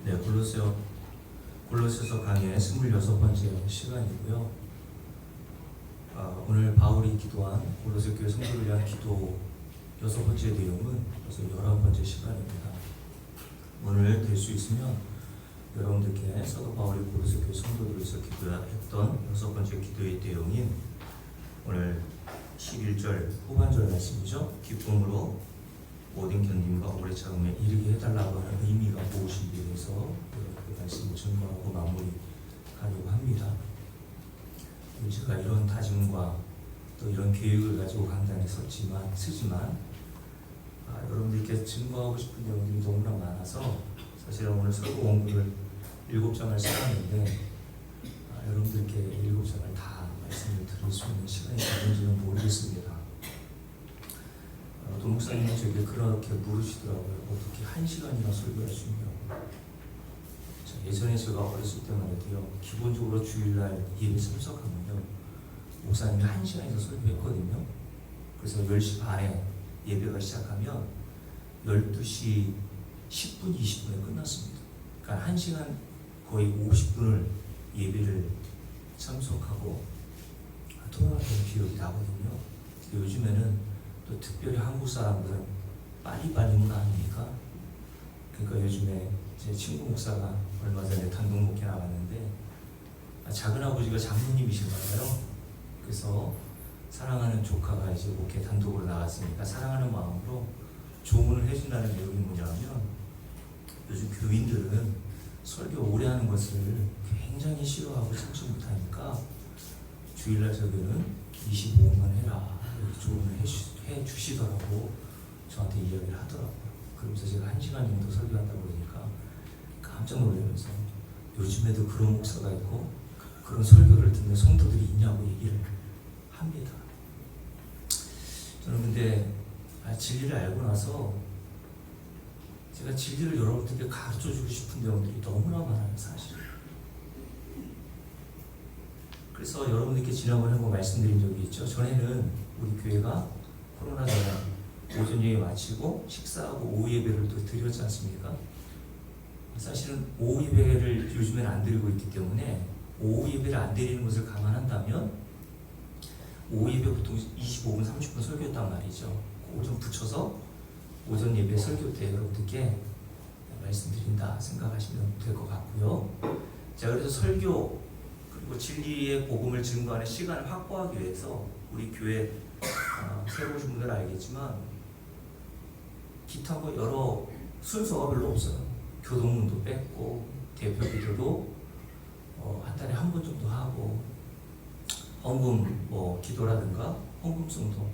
네, 골로새서 강의 26번째 시간이고요. 오늘 바울이 기도한 골로새 교회 성도를 위한 기도 6번째 내용은 벌써 11번째 시간입니다. 오늘 될 수 있으면 여러분들께 사도 바울이 골로새 교회 성도들을 위해서 기도했던 6번째 기도의 내용인 오늘 11절 후반절 말씀이죠. 기쁨으로 모든 견딤과 오래 참음에 이르게 해달라고 하는 의미가 무엇인지에 대해서 그 말씀을 증거하고 마무리하려고 합니다. 제가 이런 다짐과 또 이런 계획을 가지고 강단에 쓰지만 여러분들께 증거하고 싶은 내용들이 너무나 많아서 사실은 오늘 설교 원고를 7장을 써놨는데 여러분들께 7장을 다 말씀을 드릴 수 있는 시간이 되는지는 모르겠습니다. 목사님은 저에게 그렇게 물으시더라고요. 어떻게 1시간이나 설교할 수 있냐고. 예전에 제가 어렸을 때만 해도요, 기본적으로 주일날 예배 참석하면요, 목사님이 1시간에서 설교했거든요. 그래서 10시 반에 예배가 시작하면 12시 10분, 20분에 끝났습니다. 그러니까 1시간 거의 50분을 예배를 참석하고 통화하는 기억이 나거든요. 요즘에는 또 특별히 한국 사람들은 빨리빨리 문화하니까, 그러니까 요즘에 제 친구 목사가 얼마 전에 단독 목회 나갔는데 작은아버지가 장로님이신가 봐요. 그래서 사랑하는 조카가 이제 목회 단독으로 나갔으니까 사랑하는 마음으로 조언을 해준다는 내용이 뭐냐면, 요즘 교인들은 설교 오래 하는 것을 굉장히 싫어하고 참지 못하니까 주일날 설교는 25분만 해라 이렇게 조언을 해주시더라고. 저한테 이야기를 하더라고요. 그러면서 제가 1시간 정도 설교한다고 그러니까 깜짝 놀라면서 요즘에도 그런 목사가 있고 그런 설교를 듣는 성도들이 있냐고 얘기를 합니다. 저는 근데 진리를 알고 나서 제가 진리를 여러분들께 가르쳐주고 싶은 내용들이 너무나 많아요, 사실. 그래서 여러분들께 지난번에 한번 말씀드린 적이 있죠. 전에는 우리 교회가 코로나 전에 오전 예배 마치고 식사하고 오후 예배를 또 드렸지 않습니까? 사실은 오후 예배를 요즘에는 안 드리고 있기 때문에 오후 예배를 안 드리는 것을 감안한다면 오후 예배 보통 25분, 30분 설교했단 말이죠. 그거 좀 붙여서 오전 예배 설교 때 여러분들께 말씀드린다 생각하시면 될 것 같고요. 자, 그래서 설교 그리고 진리의 복음을 증거하는 시간을 확보하기 위해서 우리 교회 새로 오신 분들은 알겠지만 기타 뭐 여러 순서가 별로 없어요. 교동문도 뺐고 대표 기도도 한 달에 한 번 정도 하고 헌금 뭐 기도라든가 헌금송도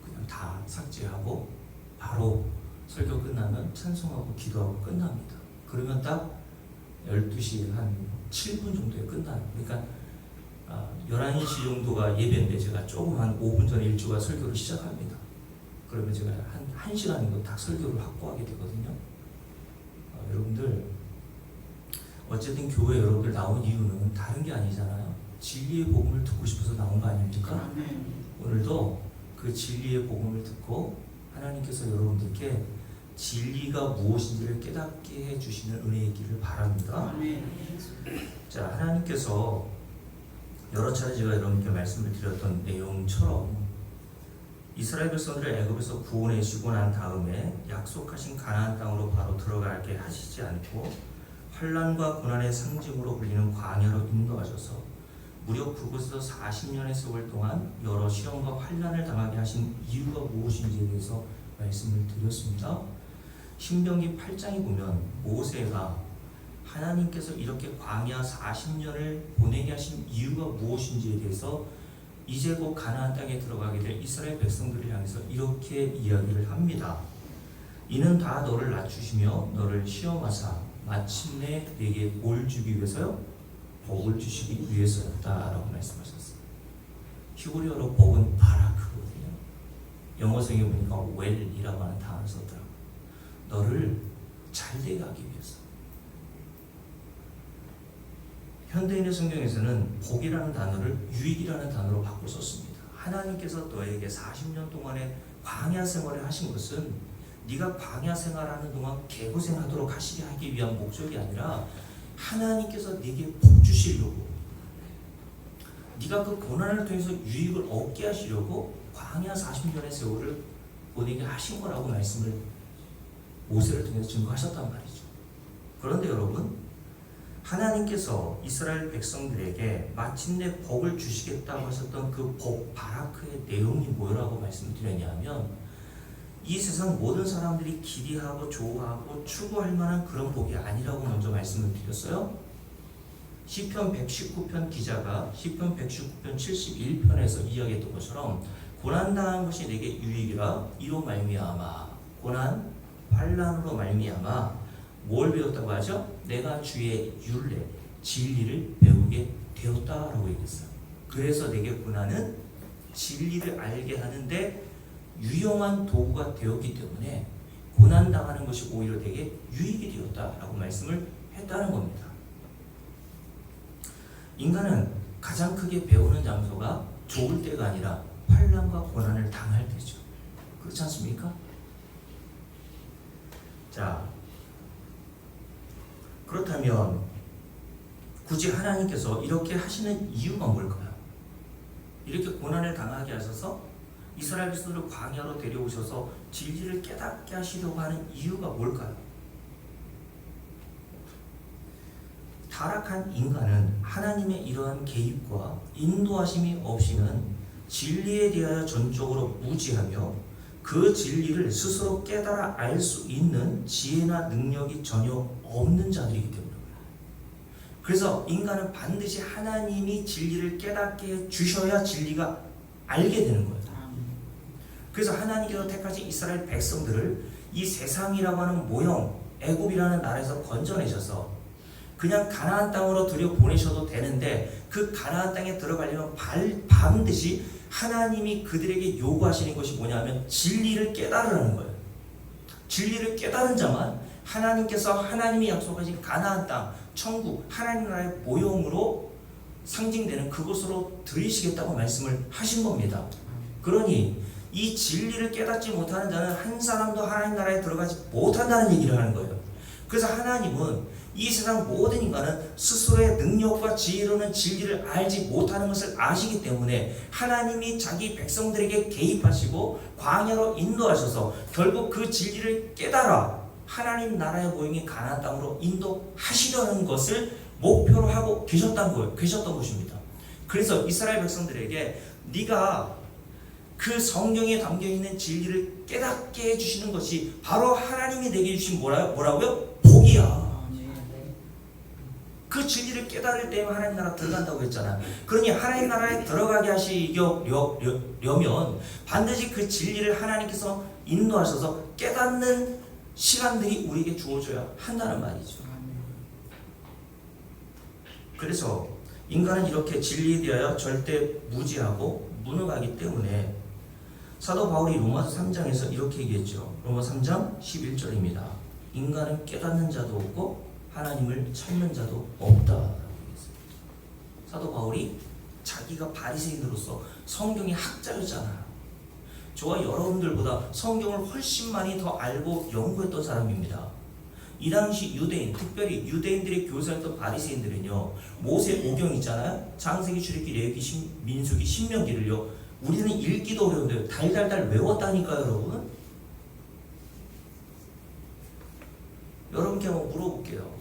그냥 다 삭제하고 바로 설교 끝나면 찬송하고 기도하고 끝납니다. 그러면 딱 12시 한 7분 정도에 끝나요. 그러니까 11시 정도가 예배인데 제가 조금 한 5분 전에 일주가 설교를 시작합니다. 그러면 제가 한 1시간 정도 딱 설교를 확보하게 되거든요. 여러분들 어쨌든 교회 여러분들 나온 이유는 다른 게 아니잖아요. 진리의 복음을 듣고 싶어서 나온 거 아닙니까? 오늘도 그 진리의 복음을 듣고 하나님께서 여러분들께 진리가 무엇인지를 깨닫게 해주시는 은혜의 길을 바랍니다. 자, 하나님께서 여러 차례 제가 여러분께 말씀을 드렸던 내용처럼 이스라엘 백성들을 애굽에서 구원해주고 난 다음에 약속하신 가나안 땅으로 바로 들어가게 하시지 않고 환난과 고난의 상징으로 불리는 광야로 인도하셔서 무려 그곳에서 40년의 세월 동안 여러 시험과 환난을 당하게 하신 이유가 무엇인지에 대해서 말씀을 드렸습니다. 신명기 8장에 보면 모세가 하나님께서 이렇게 광야 40년을 보내게 하신 이유가 무엇인지에 대해서 이제 곧 가나안 땅에 들어가게 될 이스라엘 백성들을 향해서 이렇게 이야기를 합니다. 이는 다 너를 낮추시며 너를 시험하사 마침내 내게 뭘 주기 위해서요? 복을 주시기 위해서였다라고 말씀하셨어요. 히브리어로 복은 바라크거든요. 영어성에 보니까 well이라고 하는 단어를 썼더라고요. 너를 잘되게 하기 위해서. 현대인의 성경에서는 복이라는 단어를 유익이라는 단어로 바꿔 썼습니다. 하나님께서 너에게 40년 동안의 광야 생활을 하신 것은 네가 광야 생활하는 동안 개고생하도록 하기 위한 목적이 아니라 하나님께서 네게 복 주시려고, 네가 그 고난을 통해서 유익을 얻게 하시려고 광야 40년의 세월을 보내게 하신 거라고 말씀을 모세를 통해서 증거하셨단 말이죠. 그런데 여러분, 하나님께서 이스라엘 백성들에게 마침내 복을 주시겠다고 하셨던 그 복 바라크의 내용이 뭐라고 말씀을 드렸냐면, 이 세상 모든 사람들이 기대하고 좋아하고 추구할 만한 그런 복이 아니라고 먼저 말씀을 드렸어요. 시편 119편 기자가 시편 119편 71편에서 이야기했던 것처럼 고난당한 것이 내게 유익이라 이로 말미암아, 고난 환난으로 말미암아 뭘 배웠다고 하죠? 내가 주의 율례 진리를 배우게 되었다라고 얘기했어요. 그래서 내게 고난은 진리를 알게 하는데 유용한 도구가 되었기 때문에 고난당하는 것이 오히려 내게 유익이 되었다라고 말씀을 했다는 겁니다. 인간은 가장 크게 배우는 장소가 좋을 때가 아니라 환난과 고난을 당할 때죠. 그렇지 않습니까? 자, 그렇다면 굳이 하나님께서 이렇게 하시는 이유가 뭘까요? 이렇게 고난을 당하게 하셔서 이스라엘 백성들을 광야로 데려오셔서 진리를 깨닫게 하시려고 하는 이유가 뭘까요? 타락한 인간은 하나님의 이러한 개입과 인도하심이 없이는 진리에 대하여 전적으로 무지하며 그 진리를 스스로 깨달아 알 수 있는 지혜나 능력이 전혀 없는 자들이기 때문입니다. 그래서 인간은 반드시 하나님이 진리를 깨닫게 해 주셔야 진리가 알게 되는 거예요. 그래서 하나님께서 택하신 이스라엘 백성들을 이 세상이라고 하는 모형, 애굽이라는 나라에서 건져내셔서 그냥 가나안 땅으로 들여보내셔도 되는데, 그 가나안 땅에 들어가려면 반드시 하나님이 그들에게 요구하시는 것이 뭐냐면 진리를 깨달으라는 거예요. 진리를 깨달은 자만 하나님께서 하나님이 약속하신 가나안 땅, 천국, 하나님 나라의 모형으로 상징되는 그곳으로 들이시겠다고 말씀을 하신 겁니다. 그러니 이 진리를 깨닫지 못하는 자는 한 사람도 하나님 나라에 들어가지 못한다는 얘기를 하는 거예요. 그래서 하나님은 이 세상 모든 인간은 스스로의 능력과 지혜로는 진리를 알지 못하는 것을 아시기 때문에 하나님이 자기 백성들에게 개입하시고 광야로 인도하셔서 결국 그 진리를 깨달아 하나님 나라의 모형인 가나안 땅으로 인도하시려는 것을 목표로 하고 계셨던 것입니다. 그래서 이스라엘 백성들에게 네가 그 성경에 담겨있는 진리를 깨닫게 해주시는 것이 바로 하나님이 내게 주신 뭐라고요? 복이야. 그 진리를 깨달을 때면 하나님 나라 들어간다고 했잖아요. 그러니 하나님 나라에 들어가게 하시려면 반드시 그 진리를 하나님께서 인도하셔서 깨닫는 시간들이 우리에게 주어져야 한다는 말이죠. 그래서 인간은 이렇게 진리에 대하여 절대 무지하고 무능하기 때문에 사도 바울이 로마서 3장에서 이렇게 얘기했죠. 로마서 3장 11절입니다. 인간은 깨닫는 자도 없고 하나님을 찾는 자도 없다. 사도 바울이 자기가 바리새인으로서 성경의 학자였잖아요. 저와 여러분들보다 성경을 훨씬 많이 더 알고 연구했던 사람입니다. 이 당시 유대인, 특별히 유대인들의 교사였던 바리새인들은요, 모세 오경 있잖아요. 창세기, 출애굽기, 레위기, 민수기, 신명기를요, 우리는 읽기도 어려운데 달달달 외웠다니까요, 여러분. 여러분께 한번 물어볼게요.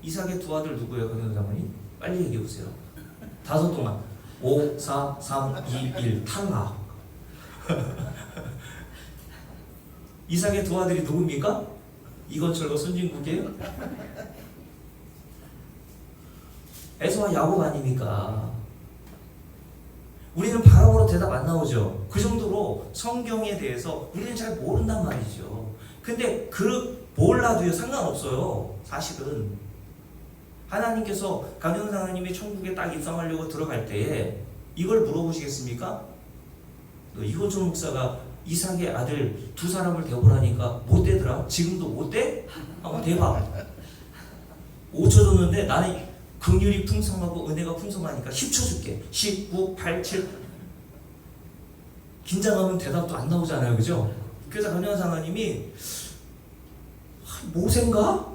이삭의 두 아들 누구예요, 강연사모님? 빨리 얘기해 보세요. 5 동안 5, 4, 3, 2, 1 탈락. 이삭의 두 아들이 누굽니까? 이건철과 손진국이에요? 에서와 야곱 아닙니까? 우리는 바로바로 대답 안 나오죠. 그 정도로 성경에 대해서 우리는 잘 모른단 말이죠. 근데 몰라도요 상관없어요. 사실은 하나님께서 강영상 하나님이 천국에 딱 입성하려고 들어갈 때에 이걸 물어보시겠습니까? 너 이호준 목사가 이삭의 아들 2사람을 대보라니까 못 되더라? 지금도 못 돼? 한번 대봐. 5초 줬는데 나는 긍휼이 풍성하고 은혜가 풍성하니까 10초 줄게. 10, 9, 8, 7. 긴장하면 대답도 안 나오잖아요, 그죠? 그래서 강연사님이 모세인가?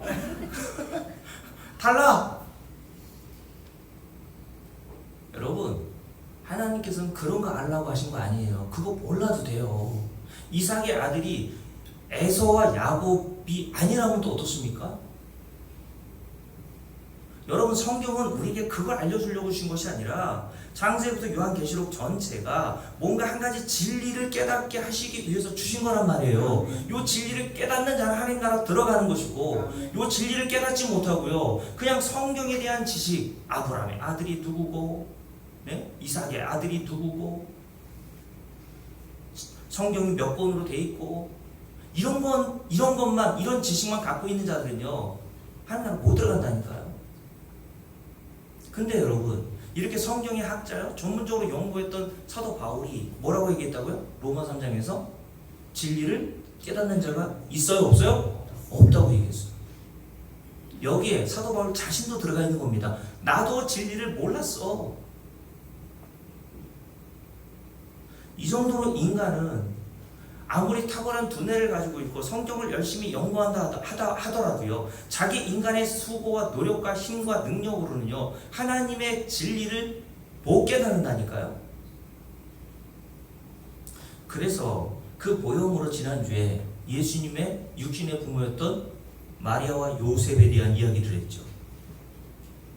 달라! 여러분, 하나님께서는 그런 거 알라고 하신 거 아니에요. 그거 몰라도 돼요. 이삭의 아들이 에서와 야곱이 아니라면 또 어떻습니까? 여러분, 성경은 우리에게 그걸 알려주려고 주신 것이 아니라 창세기부터 요한계시록 전체가 뭔가 한 가지 진리를 깨닫게 하시기 위해서 주신 거란 말이에요. 요 진리를 깨닫는 자는 하나님 나라 들어가는 것이고, 요 진리를 깨닫지 못하고요 그냥 성경에 대한 지식, 아브라함의 아들이 누구고, 네? 이삭의 아들이 누구고, 성경이 몇 권으로 돼 있고, 이런 것만, 이런 지식만 갖고 있는 자들은요 하나님 나라 못 들어간다니까요. 근데 여러분, 이렇게 성경의 학자요, 전문적으로 연구했던 사도 바울이 뭐라고 얘기했다고요? 로마 3장에서 진리를 깨닫는 자가 있어요? 없어요? 없다고 얘기했어요. 여기에 사도 바울 자신도 들어가 있는 겁니다. 나도 진리를 몰랐어. 이 정도로 인간은 아무리 탁월한 두뇌를 가지고 있고 성경을 열심히 연구한다 하더라도요 자기 인간의 수고와 노력과 힘과 능력으로는요 하나님의 진리를 못 깨닫는다니까요. 그래서 그 모형으로 지난주에 예수님의 육신의 부모였던 마리아와 요셉에 대한 이야기를 했죠.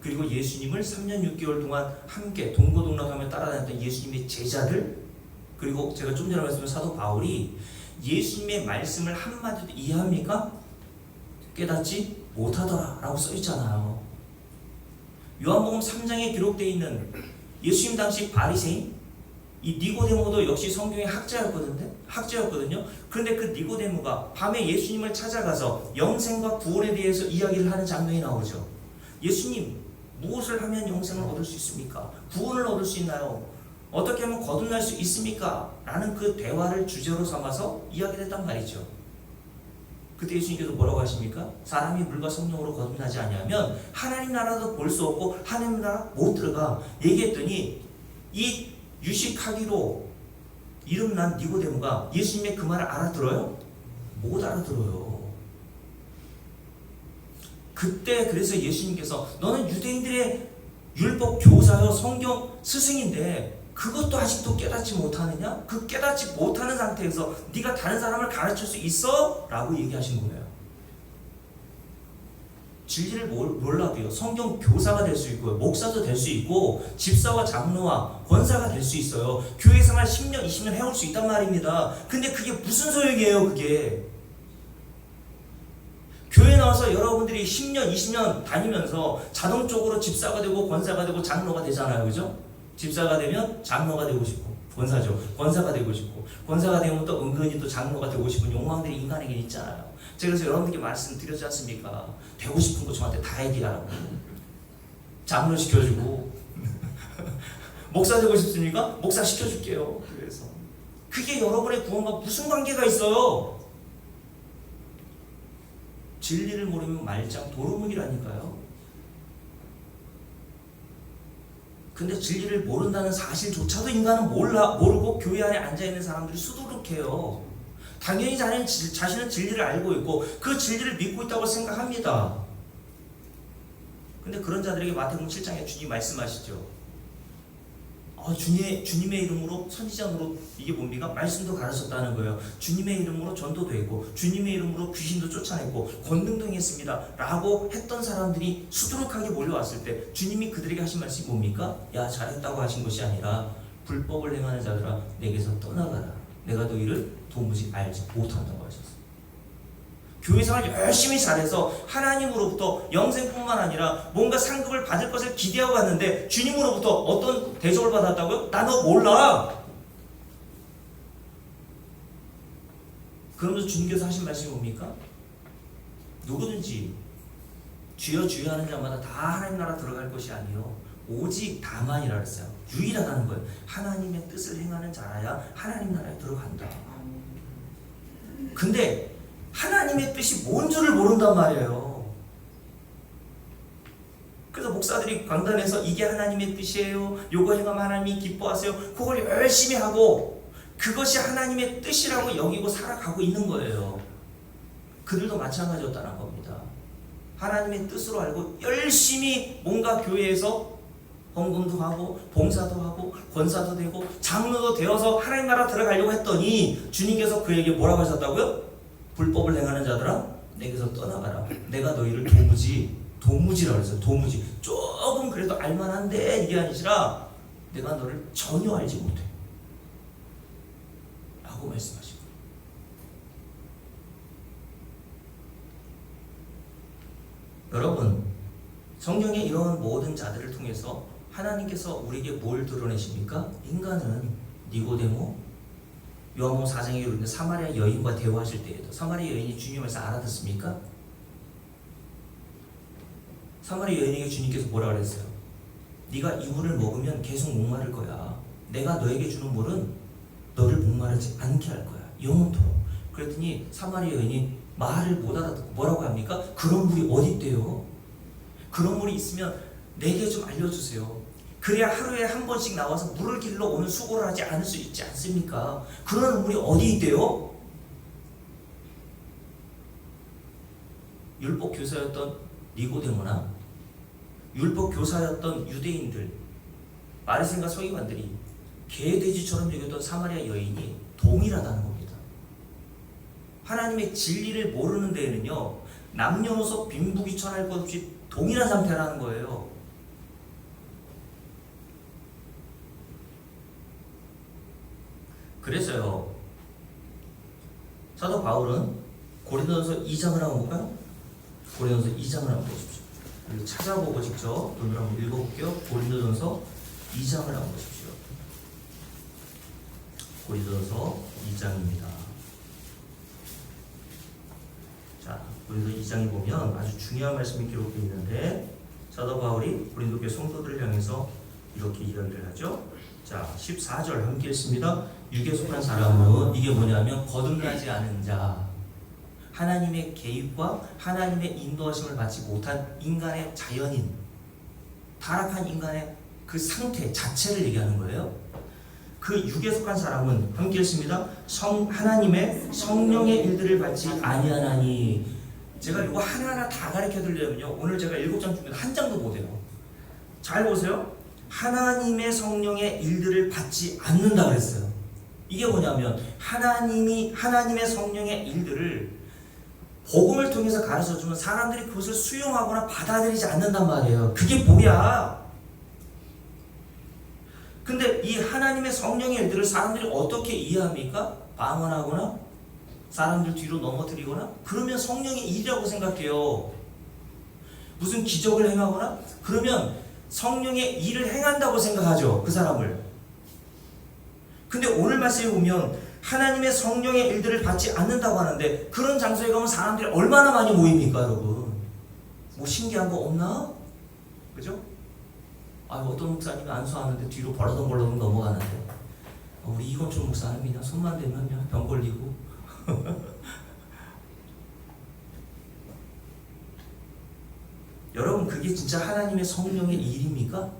그리고 예수님을 3년 6개월 동안 함께 동고동락하며 따라다녔던 예수님의 제자들, 그리고 제가 좀 전에 말씀드린 사도 바울이 예수님의 말씀을 한마디도 이해합니까? 깨닫지 못하더라 라고 써있잖아요. 요한복음 3장에 기록되어 있는 예수님 당시 바리새인 이 니고데모도 역시 성경의 학자였거든요. 그런데 그 니고데모가 밤에 예수님을 찾아가서 영생과 구원에 대해서 이야기를 하는 장면이 나오죠. 예수님, 무엇을 하면 영생을 얻을 수 있습니까? 구원을 얻을 수 있나요? 어떻게 하면 거듭날 수 있습니까? 라는 그 대화를 주제로 삼아서 이야기를 했단 말이죠. 그때 예수님께서 뭐라고 하십니까? 사람이 물과 성령으로 거듭나지 아니하면 하나님 나라도 볼 수 없고 하나님 나라 못 들어가 얘기했더니 이 유식하기로 이름난 니고데모가 예수님의 그 말을 알아들어요? 못 알아들어요. 그때 그래서 예수님께서 너는 유대인들의 율법 교사요 성경 스승인데 그것도 아직도 깨닫지 못하느냐? 그 깨닫지 못하는 상태에서 네가 다른 사람을 가르칠 수 있어? 라고 얘기하신 거예요. 진리를 몰라도요 성경 교사가 될 수 있고요 목사도 될 수 있고 집사와 장로와 권사가 될 수 있어요. 교회 생활 10년 20년 해올 수 있단 말입니다. 근데 그게 무슨 소용이에요? 그게 교회 나와서 여러분들이 10년 20년 다니면서 자동적으로 집사가 되고 권사가 되고 장로가 되잖아요. 그죠? 집사가 되면 장로가 되고 싶고 권사죠. 권사가 되고 싶고 권사가 되면 또 은근히 또 장로가 되고 싶은 욕망들이 인간에게 있잖아요. 제가 그래서 여러분들께 말씀드렸지 않습니까? 되고 싶은 거 저한테 다 얘기하라고. 장로 시켜주고 목사 되고 싶습니까? 목사 시켜줄게요. 그래서 그게 여러분의 구원과 무슨 관계가 있어요? 진리를 모르면 말짱 도루묵이라니까요. 근데 진리를 모른다는 사실조차도 인간은 모르고 교회 안에 앉아있는 사람들이 수두룩해요. 당연히 자신은 진리를 알고 있고 그 진리를 믿고 있다고 생각합니다. 근데 그런 자들에게 마태복음 7장에 주님 말씀하시죠. 주님의 이름으로 선지자 노릇 이게 뭡니까? 말씀도 가르쳤다는 거예요. 주님의 이름으로 전도도 했고 주님의 이름으로 귀신도 쫓아냈고 권능도 행했습니다 라고 했던 사람들이 수두룩하게 몰려왔을 때 주님이 그들에게 하신 말씀이 뭡니까? 야 잘했다고 하신 것이 아니라 불법을 행하는 자들아 내게서 떠나가라. 내가 너희를 도무지 알지 못한다고 하셨어요. 교회생활 열심히 잘해서 하나님으로부터 영생뿐만 아니라 뭔가 상급을 받을 것을 기대하고 갔는데 주님으로부터 어떤 대접을 받았다고요? 나 너 몰라. 그러면서 주님께서 하신 말씀이 뭡니까? 누구든지 주여 주여 하는 자마다 다 하나님 나라 들어갈 것이 아니요 오직 다만이라 그랬어요. 유일하다는 거예요. 하나님의 뜻을 행하는 자라야 하나님 나라에 들어간다. 근데 하나님의 뜻이 뭔 줄을 모른단 말이에요. 그래서 목사들이 강단에서 이게 하나님의 뜻이에요. 요거 행하면 하나님이 기뻐하세요. 그걸 열심히 하고 그것이 하나님의 뜻이라고 여기고 살아가고 있는 거예요. 그들도 마찬가지였다는 겁니다. 하나님의 뜻으로 알고 열심히 뭔가 교회에서 헌금도 하고 봉사도 하고 권사도 되고 장로도 되어서 하나님 나라 들어가려고 했더니 주님께서 그에게 뭐라고 하셨다고요? 불법을 행하는 자들아 내게서 떠나가라. 내가 너희를 도무지라고 했어요. 도무지. 조금 그래도 알만한데 이게 아니라 내가 너를 전혀 알지 못해 라고 말씀하시고, 여러분 성경에 이런 모든 자들을 통해서 하나님께서 우리에게 뭘 드러내십니까? 인간은 니고데모, 요한복음 4장에 이르는데 사마리아 여인과 대화하실 때에도 사마리아 여인이 주님의 말씀 알아듣습니까? 사마리아 여인에게 주님께서 뭐라 그랬어요? 네가 이 물을 먹으면 계속 목마를 거야. 내가 너에게 주는 물은 너를 목마르지 않게 할 거야. 영원토록. 그랬더니 사마리아 여인이 말을 못 알아듣고 뭐라고 합니까? 그런 물이 어디 있대요? 그런 물이 있으면 내게 좀 알려주세요. 그래야 하루에 한 번씩 나와서 물을 길러 오는 수고를 하지 않을 수 있지 않습니까? 그런 물이 어디 있대요? 율법 교사였던 니고데모나 율법 교사였던 유대인들, 바리새인과 서기관들이 개돼지처럼 여겼던 사마리아 여인이 동일하다는 겁니다. 하나님의 진리를 모르는 데에는요, 남녀노소 빈부귀천할 것 없이 동일한 상태라는 거예요. 그래서요, 사도 바울은 고린도전서 2장을 한번 볼까요? 고린도전서 2장을 한번 보십시오. 찾아보고 직접 눈으로 한번 읽어볼게요. 고린도전서 2장을 한번 보십시오. 고린도전서 2장입니다. 자, 고린도서 2장에 보면 아주 중요한 말씀이 기록되어 있는데, 사도 바울이 고린도 교회 성도들을 향해서 이렇게 이야기를 하죠. 자, 14절 함께 읽습니다. 육에 속한 사람은 이게 뭐냐면 거듭나지 않은 자, 하나님의 개입과 하나님의 인도하심을 받지 못한 인간의 자연인, 타락한 인간의 그 상태 자체를 얘기하는 거예요. 그 육에 속한 사람은 함께 읽습니다. 하나님의 성령의 일들을 받지 아니하나니. 제가 이거 하나하나 다 가르쳐 드리려면요, 오늘 제가 7장 중에 한 장도 못 해요. 잘 보세요. 하나님의 성령의 일들을 받지 않는다 그랬어요. 이게 뭐냐면 하나님의 성령의 일들을 복음을 통해서 가르쳐주면 사람들이 그것을 수용하거나 받아들이지 않는단 말이에요. 그게 뭐야? 근데 이 하나님의 성령의 일들을 사람들이 어떻게 이해합니까? 방언하거나 사람들 뒤로 넘어뜨리거나 그러면 성령의 일이라고 생각해요. 무슨 기적을 행하거나 그러면 성령의 일을 행한다고 생각하죠, 그 사람을. 근데 오늘 말씀에 보면 하나님의 성령의 일들을 받지 않는다고 하는데, 그런 장소에 가면 사람들이 얼마나 많이 모입니까, 여러분? 뭐 신기한 거 없나? 그죠? 어떤 목사님이 안수하는데 뒤로 벌러덩벌러덩 넘어가는데, 우리 이건철 목사는 그냥 손만 대면 그냥 병 걸리고. 여러분, 그게 진짜 하나님의 성령의 일입니까?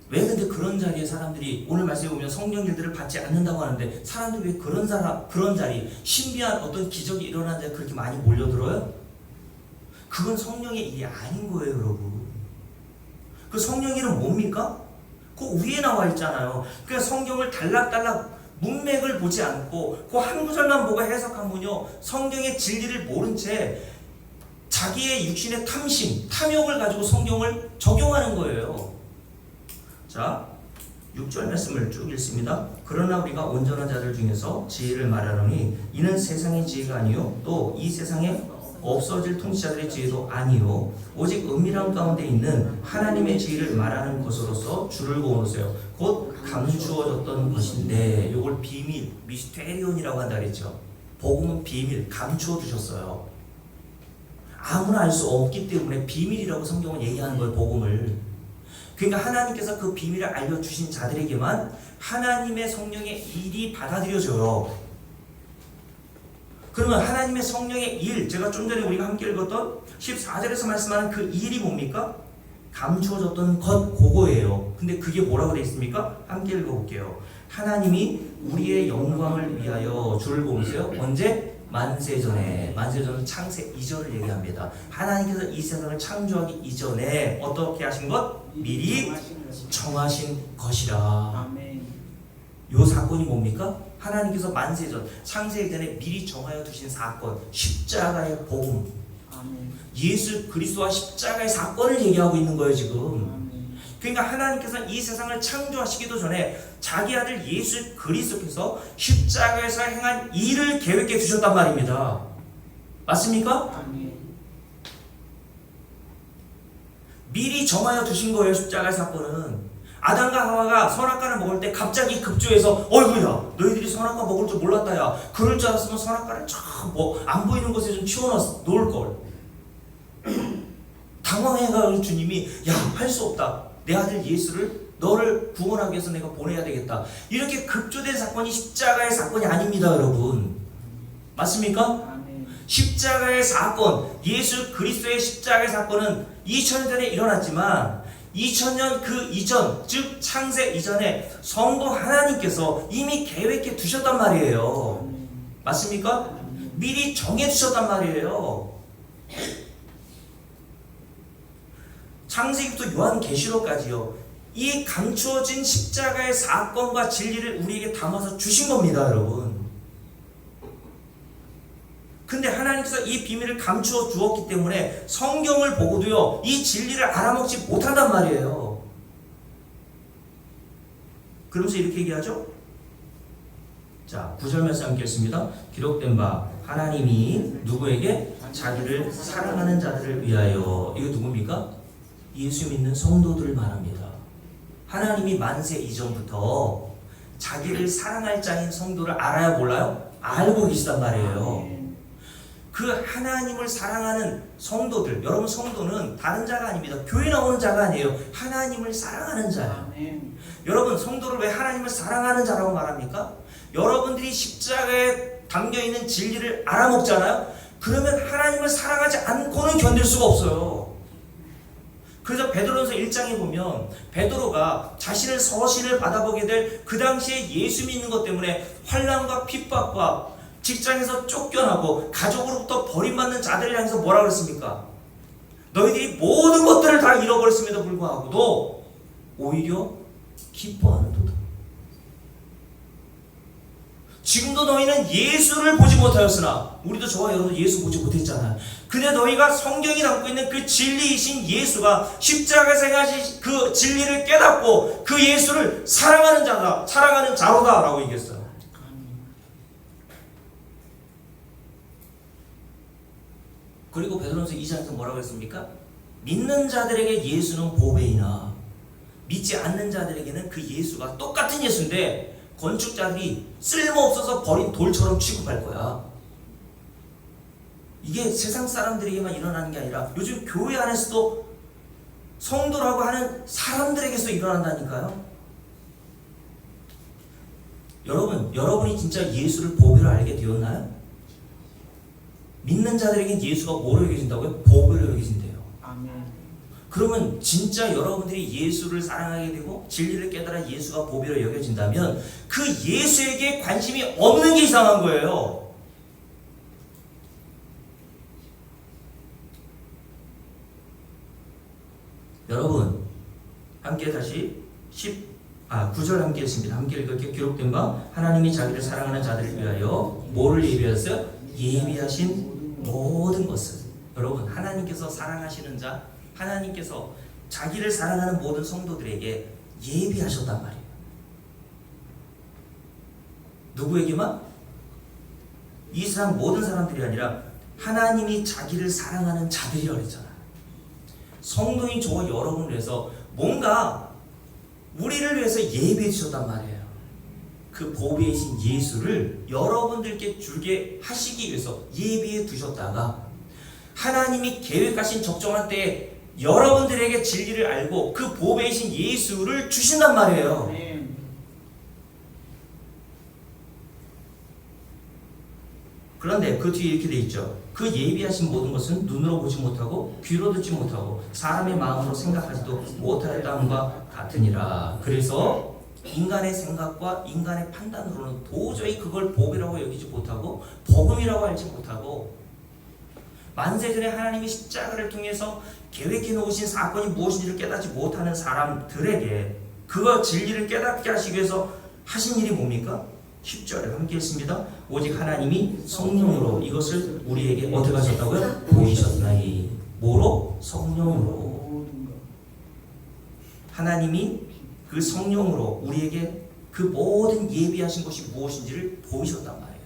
왜 근데 그런 자리에 사람들이, 오늘 말씀에 보면 성령 일들을 받지 않는다고 하는데, 사람들이 왜 그런 자리, 신비한 어떤 기적이 일어난 자리에 그렇게 많이 몰려들어요? 그건 성령의 일이 아닌 거예요, 여러분. 그 성령 일은 뭡니까? 그 위에 나와 있잖아요. 그러니까 성경을 달락달락 문맥을 보지 않고 그 한 구절만 보고 해석하면요, 성경의 진리를 모른 채 자기의 육신의 탐욕을 가지고 성경을 적용하는 거예요. 자, 6절 말씀을 쭉 읽습니다. 그러나 우리가 온전한 자들 중에서 지혜를 말하노니 이는 세상의 지혜가 아니요 또 이 세상에 없어질 통치자들의 지혜도 아니요 오직 은밀한 가운데 있는 하나님의 지혜를 말하는 것으로서 주를 고으세요. 곧 감추어졌던 것인데, 요걸 비밀, 미스테리온이라고 한다 그랬죠. 복음은 비밀, 감추어 두셨어요. 아무나 알 수 없기 때문에 비밀이라고 성경은 얘기하는 거예요, 복음을. 그러니까 하나님께서 그 비밀을 알려주신 자들에게만 하나님의 성령의 일이 받아들여져요. 그러면 하나님의 성령의 일, 제가 좀 전에 우리가 함께 읽었던 14절에서 말씀하는 그 일이 뭡니까? 감추어졌던 것, 그거예요. 근데 그게 뭐라고 되어 있습니까? 함께 읽어볼게요. 하나님이 우리의 영광을 위하여 주를 보면서요. 언제? 만세전에. 만세전은 창세 이전을 얘기합니다. 하나님께서 이 세상을 창조하기 이전에 어떻게 하신 것? 미리 정하신 것이라. 아멘. 요 사건이 뭡니까? 하나님께서 만세전, 창세 이전에 미리 정하여 두신 사건, 십자가의 복음, 아멘. 예수 그리스도와 십자가의 사건을 얘기하고 있는 거예요 지금. 아멘. 그러니까 하나님께서 이 세상을 창조하시기도 전에 자기 아들 예수 그리스도께서 십자가에서 행한 일을 계획해 두셨단 말입니다. 맞습니까? 아멘. 미리 정하여 두신 거예요. 십자가의 사건은. 아담과 하와가 선악과를 먹을 때 갑자기 급조해서 어이구야 너희들이 선악과 먹을 줄 몰랐다 야 그럴 줄 알았으면 선악과를 안 보이는 곳에 좀 치워놓을 걸. 당황해가지고 주님이 야 할 수 없다. 내 아들 예수를 너를 구원하기 위해서 내가 보내야 되겠다. 이렇게 급조된 사건이 십자가의 사건이 아닙니다 여러분. 맞습니까? 아멘. 십자가의 사건, 예수 그리스도의 십자가의 사건은 2000년 전에 일어났지만 2000년 그 이전, 즉 창세 이전에 성도 하나님께서 이미 계획해 두셨단 말이에요. 아멘. 맞습니까? 아멘. 미리 정해 두셨단 말이에요. 창세기부터 요한계시록까지요. 이 감추어진 십자가의 사건과 진리를 우리에게 담아서 주신 겁니다, 여러분. 근데 하나님께서 이 비밀을 감추어 주었기 때문에 성경을 보고도요, 이 진리를 알아먹지 못한단 말이에요. 그러면서 이렇게 얘기하죠? 자, 9절 말씀 함께 읽습니다. 기록된 바 하나님이 누구에게? 자기를 사랑하는 자들을 위하여. 이거 누굽니까? 예수 믿는 성도들을 말합니다. 하나님이 만세 이전부터 자기를 사랑할 자인 성도를 알아야 몰라요? 알고 계시단 말이에요. 그 하나님을 사랑하는 성도들, 여러분 성도는 다른 자가 아닙니다. 교회 나오는 자가 아니에요. 하나님을 사랑하는 자예요. 아멘. 여러분 성도를 왜 하나님을 사랑하는 자라고 말합니까? 여러분들이 십자가에 담겨있는 진리를 알아먹잖아요. 그러면 하나님을 사랑하지 않고는 견딜 수가 없어요. 그래서 베드로전서 1장에 보면 베드로가 자신을 서신을 받아보게 될 그 당시에 예수 믿는 것 때문에 환난과 핍박과 직장에서 쫓겨나고 가족으로부터 버림받는 자들을 향해서 뭐라 그랬습니까? 너희들이 모든 것들을 다 잃어버렸음에도 불구하고도 오히려 기뻐하는도다. 지금도 너희는 예수를 보지 못하였으나, 우리도 저와 여러분 예수 보지 못했잖아요. 근데 너희가 성경이 담고 있는 그 진리이신 예수가 십자가에서 행하신 그 진리를 깨닫고 그 예수를 사랑하는 자다, 사랑하는 자로다 라고 얘기했어요. 그리고 베드로전서 2장에서 뭐라고 했습니까? 믿는 자들에게 예수는 보배이나 믿지 않는 자들에게는 그 예수가 똑같은 예수인데 건축자들이 쓸모없어서 버린 돌처럼 취급할 거야. 이게 세상 사람들에게만 일어나는 게 아니라 요즘 교회 안에서도 성도라고 하는 사람들에게서 일어난다니까요. 여러분이 진짜 예수를 보배로 알게 되었나요? 믿는 자들에게 예수가 뭐로 여겨진다고요? 보배로 여겨진대요. 아멘. 그러면 진짜 여러분들이 예수를 사랑하게 되고 진리를 깨달아 예수가 보배로 여겨진다면 그 예수에게 관심이 없는 게 이상한 거예요. 여러분 함께 다시 9절 함께 했습니다. 함께 읽을게요. 기록된 바 하나님이 자기를 사랑하는 자들을 위하여 뭐를 예비하셨어요? 예비하신 모든 것을. 여러분 하나님께서 사랑하시는 자, 하나님께서 자기를 사랑하는 모든 성도들에게 예비하셨단 말이에요. 누구에게만? 이 세상 모든 사람들이 아니라 하나님이 자기를 사랑하는 자들이라고 했잖아요. 성도인 저와 여러분을 위해서 뭔가 우리를 위해서 예비해 주셨단 말이에요. 그 보배이신 예수를 여러분들께 주게 하시기 위해서 예비해 두셨다가 하나님이 계획하신 적정한 때에 여러분들에게 진리를 알고 그 보배이신 예수를 주신단 말이에요. 아멘. 그런데 그 뒤에 이렇게 돼 있죠. 그 예비하신 모든 것은 눈으로 보지 못하고 귀로 듣지 못하고 사람의 마음으로 생각하지도 못하였다함과 같으니라. 그래서 인간의 생각과 인간의 판단으로는 도저히 그걸 복이라고 여기지 못하고 복음이라고 알지 못하고 만세전에 하나님이 십자가를 통해서 계획해 놓으신 사건이 무엇인지를 깨닫지 못하는 사람들에게 그거 진리를 깨닫게 하시기 위해서 하신 일이 뭡니까? 10절에 함께 했습니다. 오직 하나님이 성령으로 이것을 우리에게 어떻게 하셨다고요? 보이셨나니. 뭐로? 성령으로. 하나님이 그 성령으로 우리에게 그 모든 예비하신 것이 무엇인지를 보이셨단 말이에요.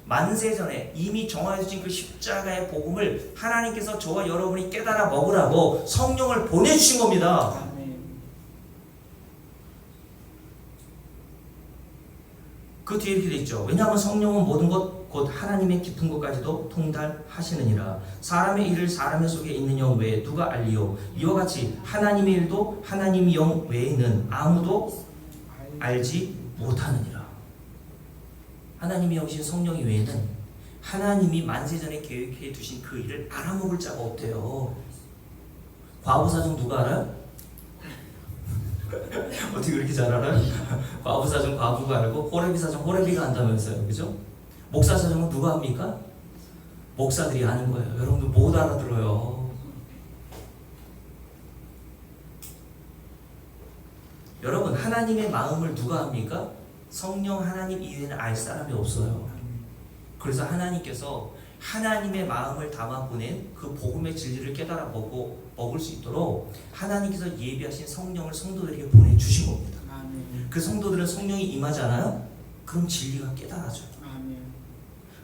만세전에 이미 정하여진 그 십자가의 복음을 하나님께서 저와 여러분이 깨달아 먹으라고 성령을 보내주신 겁니다. 그 뒤에 이렇게 돼 있죠. 왜냐하면 성령은 모든 것 곧 하나님의 깊은 것까지도 통달하시느니라. 사람의 일을 사람의 속에 있는 영 외에 누가 알리요? 이와 같이 하나님의 일도 하나님의 영 외에는 아무도 알지 못하느니라. 하나님의 영이신 성령이 외에는 하나님이 만세전에 계획해 두신 그 일을 알아먹을 자가 없대요. 과부사정 누가 알아요? 어떻게 그렇게 잘 알아요? 과부사정 과부가 알고 호레비사정 호레비가 안다면서요. 그죠? 목사사정은 누가 합니까? 목사들이 아는 거예요. 여러분들 못 알아들어요. 여러분 하나님의 마음을 누가 합니까? 성령 하나님 이외에는 알 사람이 없어요. 그래서 하나님께서 하나님의 마음을 담아 보낸 그 복음의 진리를 깨달아 먹을 수 있도록 하나님께서 예비하신 성령을 성도들에게 보내주신 겁니다. 그 성도들은 성령이 임하지 않아요? 그럼 진리가 깨달아져요.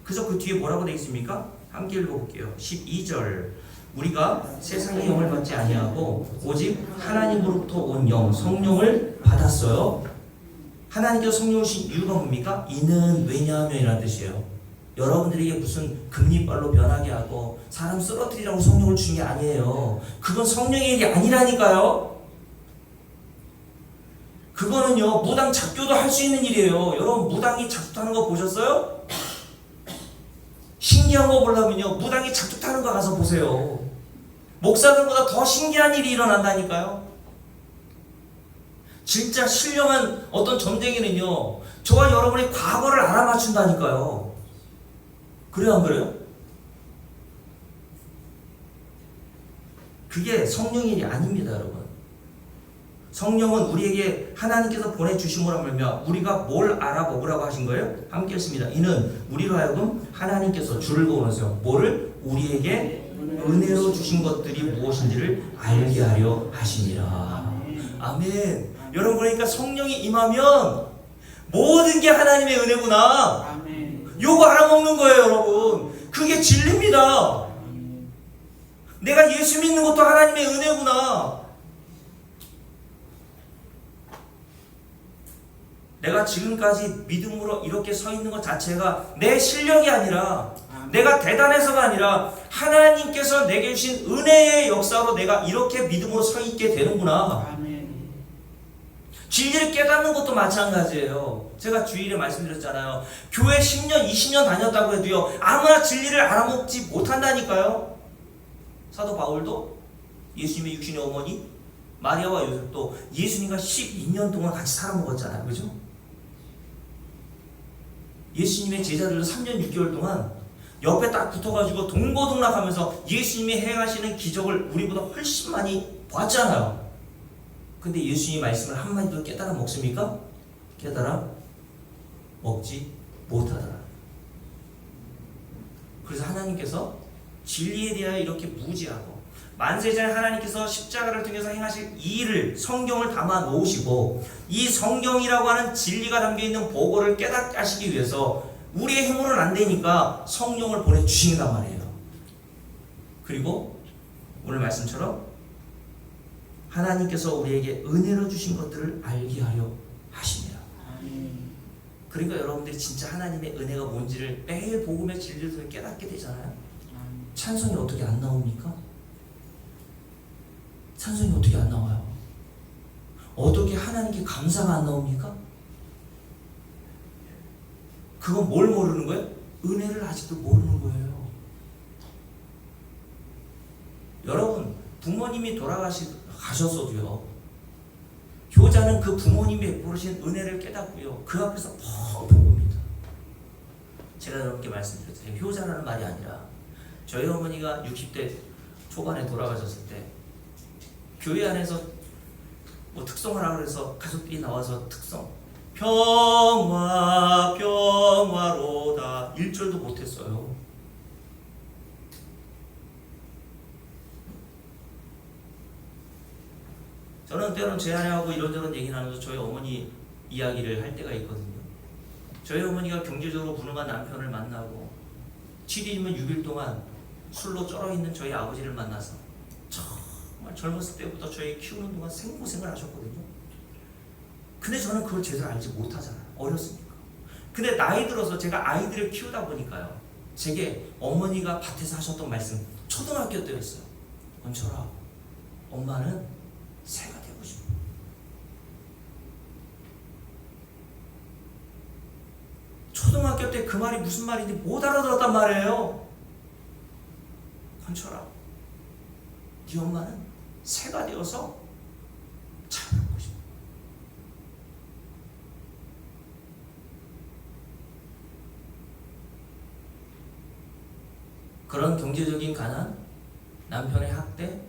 그래서 그 뒤에 뭐라고 되어 있습니까? 함께 읽어볼게요. 12절 우리가 세상의 영을 받지 아니하고 오직 하나님으로부터 온 영 성령을 받았어요. 하나님께서 성령을 주신 이유가 뭡니까? 이는 왜냐하면 이라는 뜻이에요. 여러분들에게 무슨 금리빨로 변하게 하고 사람 쓰러뜨리라고 성령을 주신 게 아니에요. 그건 성령의 일이 아니라니까요. 그거는요 무당 작교도 할 수 있는 일이에요. 여러분 무당이 작두하는 거 보셨어요? 신기한 거 보려면요 무당이 작두하는 거 가서 보세요. 목사들보다 더 신기한 일이 일어난다니까요. 진짜 신령한 어떤 점쟁이는요 저와 여러분의 과거를 알아맞춘다니까요. 그래요 안 그래요? 그게 성령의 일이 아닙니다 여러분. 성령은 우리에게 하나님께서 보내주심으로 말미암아 우리가 뭘 알아먹으라고 하신 거예요? 함께 했습니다. 이는 우리로 하여금 하나님께서 줄을 그어놓으세요. 뭐를? 우리에게 은혜로 주신 것들이 무엇인지를 알게 하려 하시니라. 아멘. 여러분 그러니까 성령이 임하면 모든 게 하나님의 은혜구나. 요거 알아먹는 거예요 여러분. 그게 진리입니다. 내가 예수 믿는 것도 하나님의 은혜구나. 내가 지금까지 믿음으로 이렇게 서 있는 것 자체가 내 실력이 아니라 내가 대단해서가 아니라 하나님께서 내게 주신 은혜의 역사로 내가 이렇게 믿음으로 서 있게 되는구나. 진리를 깨닫는 것도 마찬가지예요. 제가 주일에 말씀드렸잖아요. 교회 10년, 20년 다녔다고 해도요 아무나 진리를 알아먹지 못한다니까요. 사도 바울도 예수님의 육신의 어머니 마리아와 요셉도 예수님과 12년 동안 같이 살아먹었잖아요. 그죠? 예수님의 제자들도 3년 6개월 동안 옆에 딱 붙어가지고 동고동락하면서 예수님이 행하시는 기적을 우리보다 훨씬 많이 봤잖아요. 근데 예수님의 말씀을 한마디도 깨달아 먹습니까? 깨달아 먹지 못하더라. 그래서 하나님께서 진리에 대하여 이렇게 무지하고 만세전에 하나님께서 십자가를 통해서 행하실 이 일을 성경을 담아 놓으시고 이 성경이라고 하는 진리가 담겨있는 보고를 깨닫게 하시기 위해서 우리의 힘으로는 안 되니까 성령을 보내주신단 말이에요. 그리고 오늘 말씀처럼 하나님께서 우리에게 은혜로 주신 것들을 알게 하려 하십니다. 그러니까 여러분들이 진짜 하나님의 은혜가 뭔지를 매일 복음의 진리를 깨닫게 되잖아요. 찬송이 어떻게 안 나옵니까? 찬송이 어떻게 안 나와요? 어떻게 하나님께 감사가 안 나옵니까? 그건 뭘 모르는 거예요? 은혜를 아직도 모르는 거예요. 여러분 부모님이 돌아가셨어도요 효자는 그 부모님이 베푸신 은혜를 깨닫고요, 그 앞에서 펑펑 웁니다. 제가 여러분께 말씀드렸어요. 효자라는 말이 아니라 저희 어머니가 60대 초반에 돌아가셨을 때 교회 안에서 뭐 특송을 하라 그래서 가족들이 나와서 특송 평화 평화로다 1절도 못했어요. 저는 때로는 제 아내하고 이런저런 얘기 나누면서 저희 어머니 이야기를 할 때가 있거든요. 저희 어머니가 경제적으로 무능한 남편을 만나고 7일이면 6일 동안 술로 쩔어있는 저희 아버지를 만나서 정말 젊었을 때부터 저희 키우는 동안 생고생을 하셨거든요. 근데 저는 그걸 제대로 알지 못하잖아요. 어렸으니까. 근데 나이 들어서 제가 아이들을 키우다 보니까요, 제게 어머니가 밭에서 하셨던 말씀, 초등학교 때였어요. 원철아, 엄마는 새가 되고 싶어. 초등학교 때 그 말이 무슨 말인지 못 알아들었단 말이에요. 건철아, 네 엄마는 새가 되어서 자라고 싶어. 그런 경제적인 가난, 남편의 학대,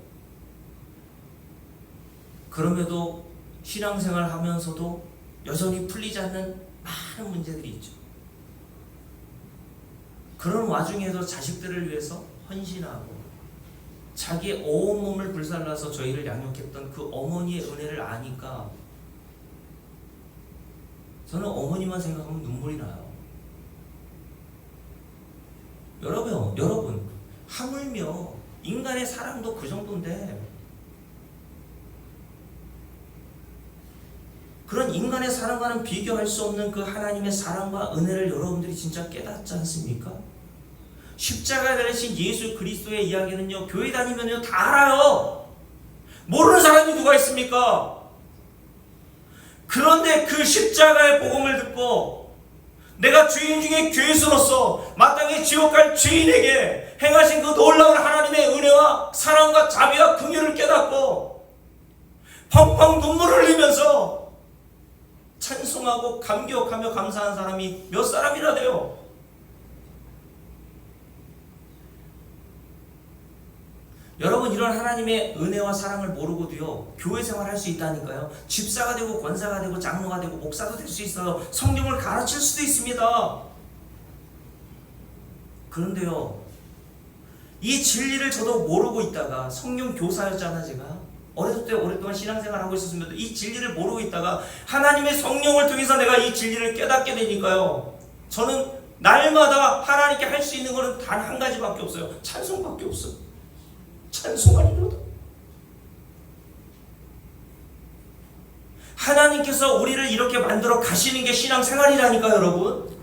그럼에도 신앙생활 하면서도 여전히 풀리지 않는 많은 문제들이 있죠. 그런 와중에도 자식들을 위해서 헌신하고 자기의 온몸을 불살라서 저희를 양육했던 그 어머니의 은혜를 아니까 저는 어머니만 생각하면 눈물이 나요. 여러분 하물며 인간의 사랑도 그 정도인데 그런 인간의 사랑과는 비교할 수 없는 그 하나님의 사랑과 은혜를 여러분들이 진짜 깨닫지 않습니까? 십자가에 달리신 예수 그리스도의 이야기는요, 교회 다니면요 다 알아요. 모르는 사람이 누가 있습니까? 그런데 그 십자가의 복음을 듣고 내가 주인 중에 죄수로서 마땅히 지옥 갈 죄인에게 행하신 그 놀라운 하나님의 은혜와 사랑과 자비와 긍휼을 깨닫고 펑펑 눈물을 흘리면서 찬송하고 감격하며 감사한 사람이 몇 사람이나 돼요. 여러분, 이런 하나님의 은혜와 사랑을 모르고도요 교회 생활할 수 있다니까요. 집사가 되고 권사가 되고 장로가 되고 목사도 될 수 있어요. 성경을 가르칠 수도 있습니다. 그런데요, 이 진리를 저도 모르고 있다가, 성경 교사였잖아 제가. 어렸을 때 오랫동안 신앙생활을 하고 있었으면 이 진리를 모르고 있다가 하나님의 성령을 통해서 내가 이 진리를 깨닫게 되니까요, 저는 날마다 하나님께 할 수 있는 것은 단 한 가지밖에 없어요. 찬송밖에 없어요. 찬송하리로다. 하나님께서 우리를 이렇게 만들어 가시는 게 신앙생활이라니까요, 여러분.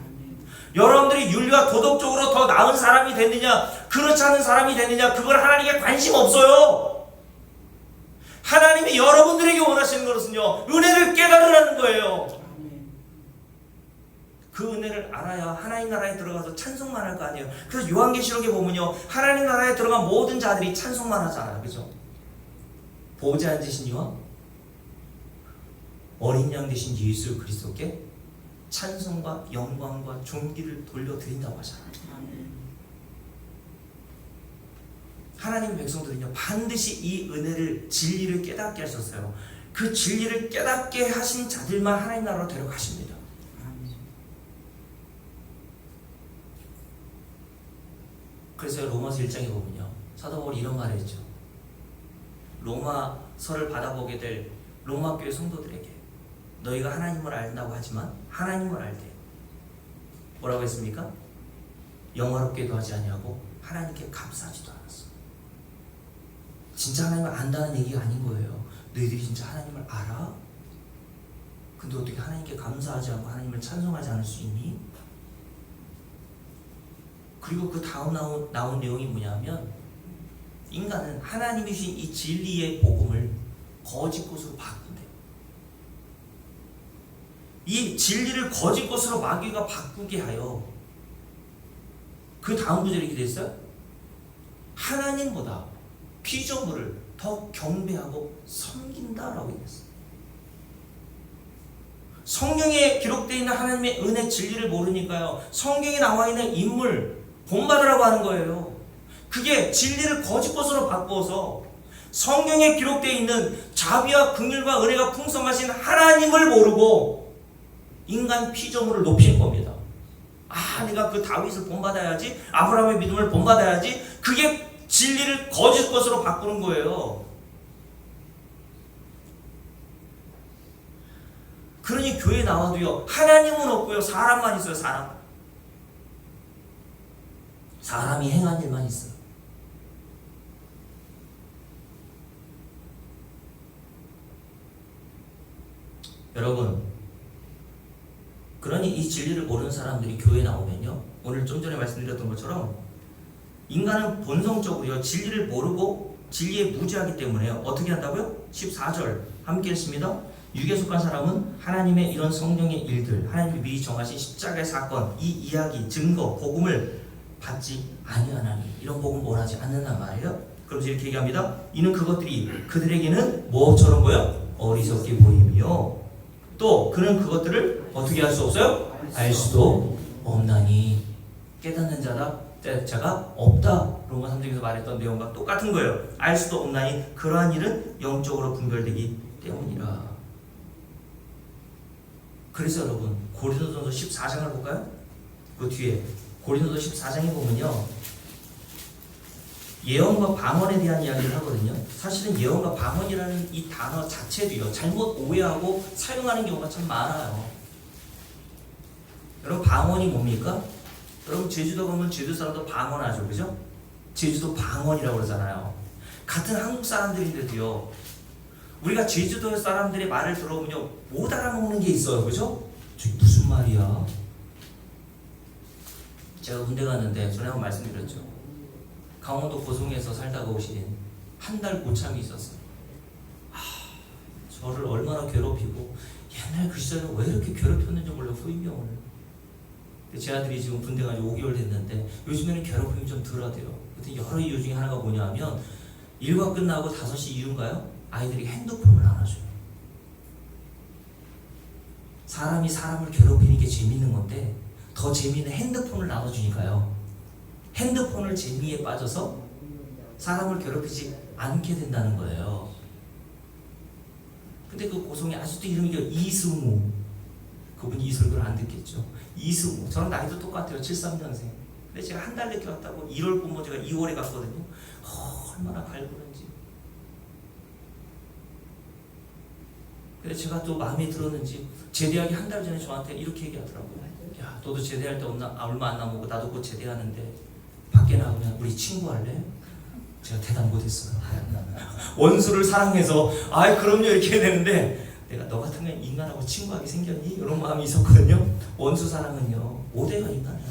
여러분들이 윤리와 도덕적으로 더 나은 사람이 됐느냐, 그렇지 않은 사람이 됐느냐, 그걸 하나님께 관심 없어요. 하나님이 여러분들에게 원하시는 것은요, 은혜를 깨달으라는 거예요. 그 은혜를 알아야 하나님 나라에 들어가서 찬송만 할 거 아니에요. 그래서 요한계시록에 보면요, 하나님 나라에 들어간 모든 자들이 찬송만 하잖아요. 그죠? 보좌에 앉으신 이와 어린 양 되신 예수 그리스도께 찬송과 영광과 존귀를 돌려드린다고 하잖아요. 하나님 백성들은요 반드시 이 은혜를, 진리를 깨닫게 하셨어요. 그 진리를 깨닫게 하신 자들만 하나님 나라로 데려가십니다. 그래서 로마서 1장에 보면요, 사도 바울이 이런 말을 했죠. 로마서를 받아보게 될 로마 교회 성도들에게 너희가 하나님을 안다고 하지만 하나님을 알 때 뭐라고 했습니까? 영화롭게도 하지 아니하고 하나님께 감사하지도 않았어. 진짜 하나님을 안다는 얘기가 아닌 거예요. 너희들이 진짜 하나님을 알아? 근데 어떻게 하나님께 감사하지 않고 하나님을 찬송하지 않을 수 있니? 그리고 그 다음 나온 내용이 뭐냐면, 인간은 하나님이 주신 이 진리의 복음을 거짓 것으로 바꾼대요. 이 진리를 거짓 것으로 마귀가 바꾸게 하여 그 다음 구절에 이렇게 됐어요. 하나님보다 피조물을 더 경배하고 섬긴다라고 얘기했어요. 성경에 기록되어 있는 하나님의 은혜 진리를 모르니까요. 성경에 나와 있는 인물 본받으라고 하는 거예요. 그게 진리를 거짓 것으로 바꾸어서 성경에 기록되어 있는 자비와 긍휼과 은혜가 풍성하신 하나님을 모르고 인간 피조물을 높인 겁니다. 아, 내가 그 다윗을 본받아야지, 아브라함의 믿음을 본받아야지. 그게 진리를 거짓 것으로 바꾸는 거예요. 그러니 교회 나와도요, 하나님은 없고요, 사람만 있어요. 사람이 행한 일만 있어요. 여러분, 그러니 이 진리를 모르는 사람들이 교회에 나오면요, 오늘 좀 전에 말씀드렸던 것처럼 인간은 본성적으로요, 진리를 모르고 진리에 무지하기 때문에 어떻게 한다고요? 14절 함께 했습니다. 육에 속한 사람은 하나님의 이런 성령의 일들, 하나님이 미리 정하신 십자가의 사건, 이 이야기, 증거, 복음을 받지 아니하나니, 이런 복음 원하지 않는단 말이에요. 그러면서 이렇게 얘기합니다. 이는 그것들이 그들에게는 뭐처럼 보여? 어리석게 보이며, 또 그는 그것들을 어떻게 할 수 없어요? 알 수도 없나니. 깨닫는 자가 없다. 로마 3장에서 말했던 내용과 똑같은 거예요. 알 수도 없나니 그러한 일은 영적으로 분별되기 때문이라. 그래서 여러분, 고린도전서 14장을 볼까요? 그 뒤에 고린도전서 14장에 보면요, 예언과 방언에 대한 이야기를 하거든요. 사실은 예언과 방언이라는 이 단어 자체도요, 잘못 오해하고 사용하는 경우가 참 많아요. 여러분, 방언이 뭡니까? 여러분, 제주도 가면 제주 사람도 방언하죠, 그죠? 제주도 방언이라고 그러잖아요. 같은 한국 사람들인데도요, 우리가 제주도 사람들의 말을 들어보면요, 못 알아먹는 게 있어요, 그죠? 저게 무슨 말이야? 제가 군대 갔는데 전에 한번 말씀드렸죠. 강원도 고성에서 살다가 오신 한 달 고참이 있었어요. 저를 얼마나 괴롭히고, 옛날 그 시절에 왜 이렇게 괴롭혔는지 몰라, 후임병을. 제 아들이 지금 군대 가서 5개월 됐는데 요즘에는 괴롭힘이 좀 덜하대요. 여러 이유 중에 하나가 뭐냐 하면, 일과 끝나고 5시 이후인가요? 아이들이 핸드폰을 나눠줘요. 사람이 사람을 괴롭히는 게 재밌는 건데 더 재미있는 핸드폰을 나눠주니까요, 핸드폰을 재미에 빠져서 사람을 괴롭히지 않게 된다는 거예요. 근데 그 고성이 아직도 이름이 이승우, 그분이 이 설교를 안 듣겠죠. 이승우, 저랑 나이도 똑같아요. 73년생. 근데 제가 한 달 늦게 왔다고 1월 본거 제가 2월에 갔거든요. 얼마나 갈구는지. 근데 제가 또 마음에 들었는지 제대하기 한 달 전에 저한테 이렇게 얘기하더라고요. 야, 너도 제대할 때 얼마 안 남았고 나도 곧 제대하는데 밖에 나가면 우리 친구 할래? 제가 대답 못했어요. 원수를 사랑해서 그럼요 이렇게 해야 되는데, 내가 너 같으면 인간하고 친구하게 생겼니? 이런 마음이 있었거든요. 원수 사랑은요, 5대가 인간이야.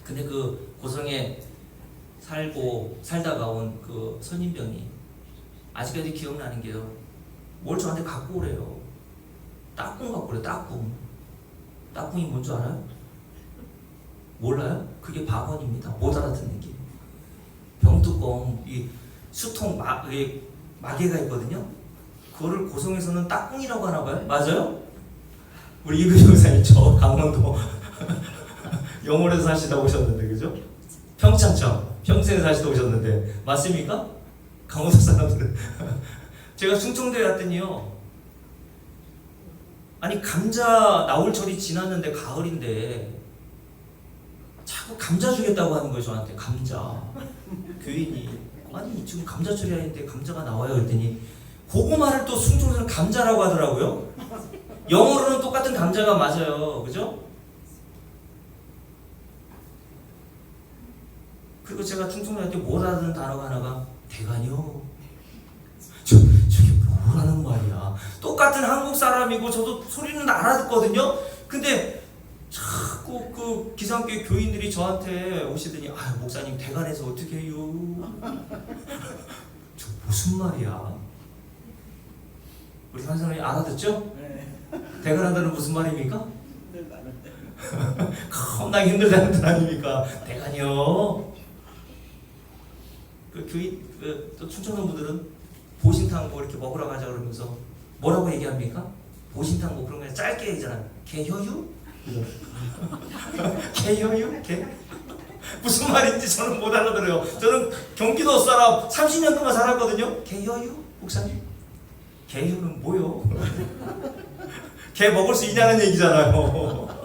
근데 그 고성에 살다가 온 그 선임병이 아직까지 기억나는 게요, 뭘 저한테 갖고 오래요. 따꿍 갖고 오래, 따꿍. 따꿍이 뭔 줄 알아요? 몰라요? 그게 방언입니다. 못 알아듣는 게. 병뚜껑, 이 수통 마개가 있거든요. 그거를 고성에서는 따꿍이라고 하나 봐요. 맞아요? 우리 이근영 목사님 저 강원도 영월에서 사시다 오셨는데, 그죠? 평창청 평생에 사시다 오셨는데 맞습니까? 강원도 사람들은 제가 충청도에 왔더니요, 아니 감자 나올 철이 지났는데 가을인데 자꾸 감자 주겠다고 하는 거예요, 저한테. 감자. 교인이 아니 지금 감자철이 아닌데 감자가 나와요 그랬더니, 고구마를 또 충청도는 감자라고 하더라고요. 영어로는 똑같은 감자가 맞아요, 그죠? 그리고 제가 충청도한테 못 알아듣는 단어가 하나가 대간이요. 저게 뭐라는 말이야. 똑같은 한국 사람이고 저도 소리는 알아듣거든요. 근데 자꾸 그 기상교회 교인들이 저한테 오시더니, 목사님 대간에서 어떻게 해요? 저 무슨 말이야? 우리 한 사람이 알아듣죠? 네. 대간한다는 무슨 말입니까? 겁나게 힘들다는 뜻 아닙니까? 대간이요. 그 교인, 또 충청도 분들은 보신탕 뭐 이렇게 먹으러 가자 그러면서 뭐라고 얘기합니까? 보신탕 뭐 그런 거 짧게 얘기잖아. 개효유? 개효유? 개? 무슨 말인지 저는 못 알아들어요. 저는 경기도 사람 30년 동안 살았거든요. 개효유? 목사님? 개효유는 뭐요? 개 먹을 수 있냐는 얘기잖아요.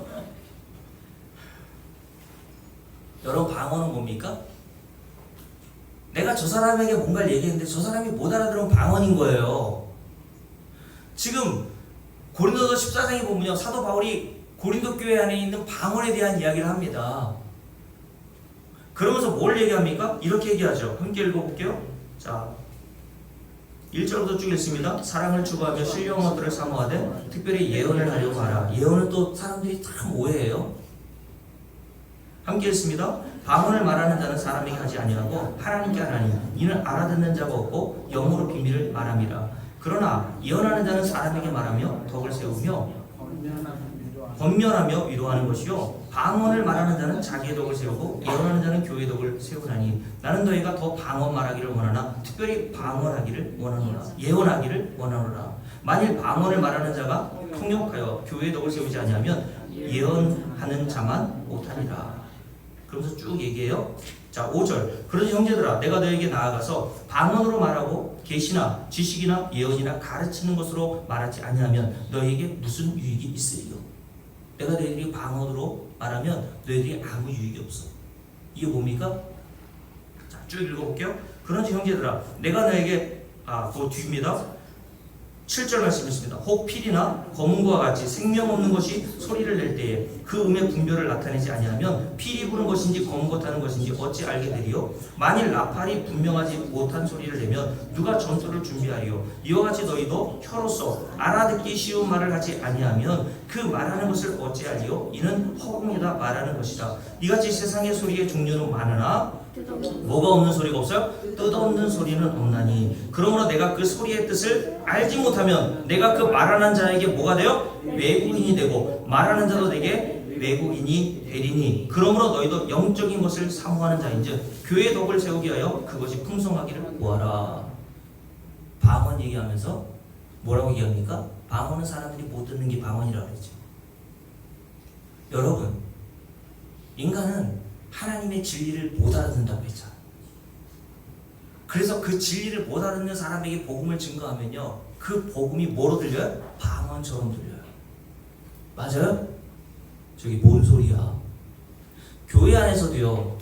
여러분, 방언은 뭡니까? 내가 저 사람에게 뭔가를 얘기했는데 저 사람이 못 알아들으면 방언인 거예요. 지금 고린도서 14장에 보면요, 사도 바울이 고린도 교회 안에 있는 방언에 대한 이야기를 합니다. 그러면서 뭘 얘기합니까? 이렇게 얘기하죠. 함께 읽어볼게요. 자, 1절부터 쭉 읽습니다. 사랑을 추구하며 신령어들을 사모하되 특별히 예언을 하려고 하라. 예언은 또 사람들이 참 오해해요. 함께 읽습니다. 방언을 말하는 자는 사람에게 하지 아니하고 하나님께 하나니 이는 알아듣는 자가 없고 영으로 비밀을 말함이라. 그러나 예언하는 자는 사람에게 말하며 덕을 세우며 권면하며 위로하는 것이요 방언을 말하는 자는 자기의 덕을 세우고 예언하는 자는 교회의 덕을 세우나니 나는 너희가 더 방언 말하기를 원하나 특별히 방언하기를 원하노라. 예언하기를 원하노라. 만일 방언을 말하는 자가 통역하여 교회의 덕을 세우지 아니하면 예언하는 자만 못하니라. 그러면서 쭉 얘기해요. 자, 5절. 그러지 형제들아, 내가 너에게 나아가서 방언으로 말하고 계시나 지식이나 예언이나 가르치는 것으로 말하지 아니하면 너에게 무슨 유익이 있으리요? 내가 너희들이 방언으로 말하면 너희들이 아무 유익이 없어. 이게 뭡니까? 자, 쭉 읽어볼게요. 그런지 형제들아, 내가 너에게 그 뒤입니다. 7절 말씀 있습니다. 혹 필이나 검은과 같이 생명 없는 것이 소리를 낼 때에 그 음의 분별을 나타내지 아니하면 필이 부는 것인지 검은 것 하는 것인지 어찌 알게 되리요? 만일 나팔이 분명하지 못한 소리를 내면 누가 전투를 준비하리요? 이와 같이 너희도 혀로서 알아듣기 쉬운 말을 하지 아니하면 그 말하는 것을 어찌 알리요? 이는 허공에다 말하는 것이다. 이같이 세상의 소리의 종류는 많으나 뭐가 없는 소리가 없어요? 뜻없는 소리는 없나니. 그러므로 내가 그 소리의 뜻을 알지 못하면 내가 그 말하는 자에게 뭐가 돼요? 외국인이 되고 말하는 자도 내게 외국인이 되리니. 그러므로 너희도 영적인 것을 사모하는 자인즉 교회의 덕을 세우기 위하여 그것이 풍성하기를 구하라. 방언 얘기하면서 뭐라고 얘기합니까? 방언은 사람들이 못 듣는 게 방언이라고 그랬죠. 여러분, 인간은 하나님의 진리를 못 알아듣는다고 했잖아요. 그래서 그 진리를 못 알아듣는 사람에게 복음을 증거하면요, 그 복음이 뭐로 들려요? 방언처럼 들려요. 맞아요? 저기 뭔 소리야? 교회 안에서도요,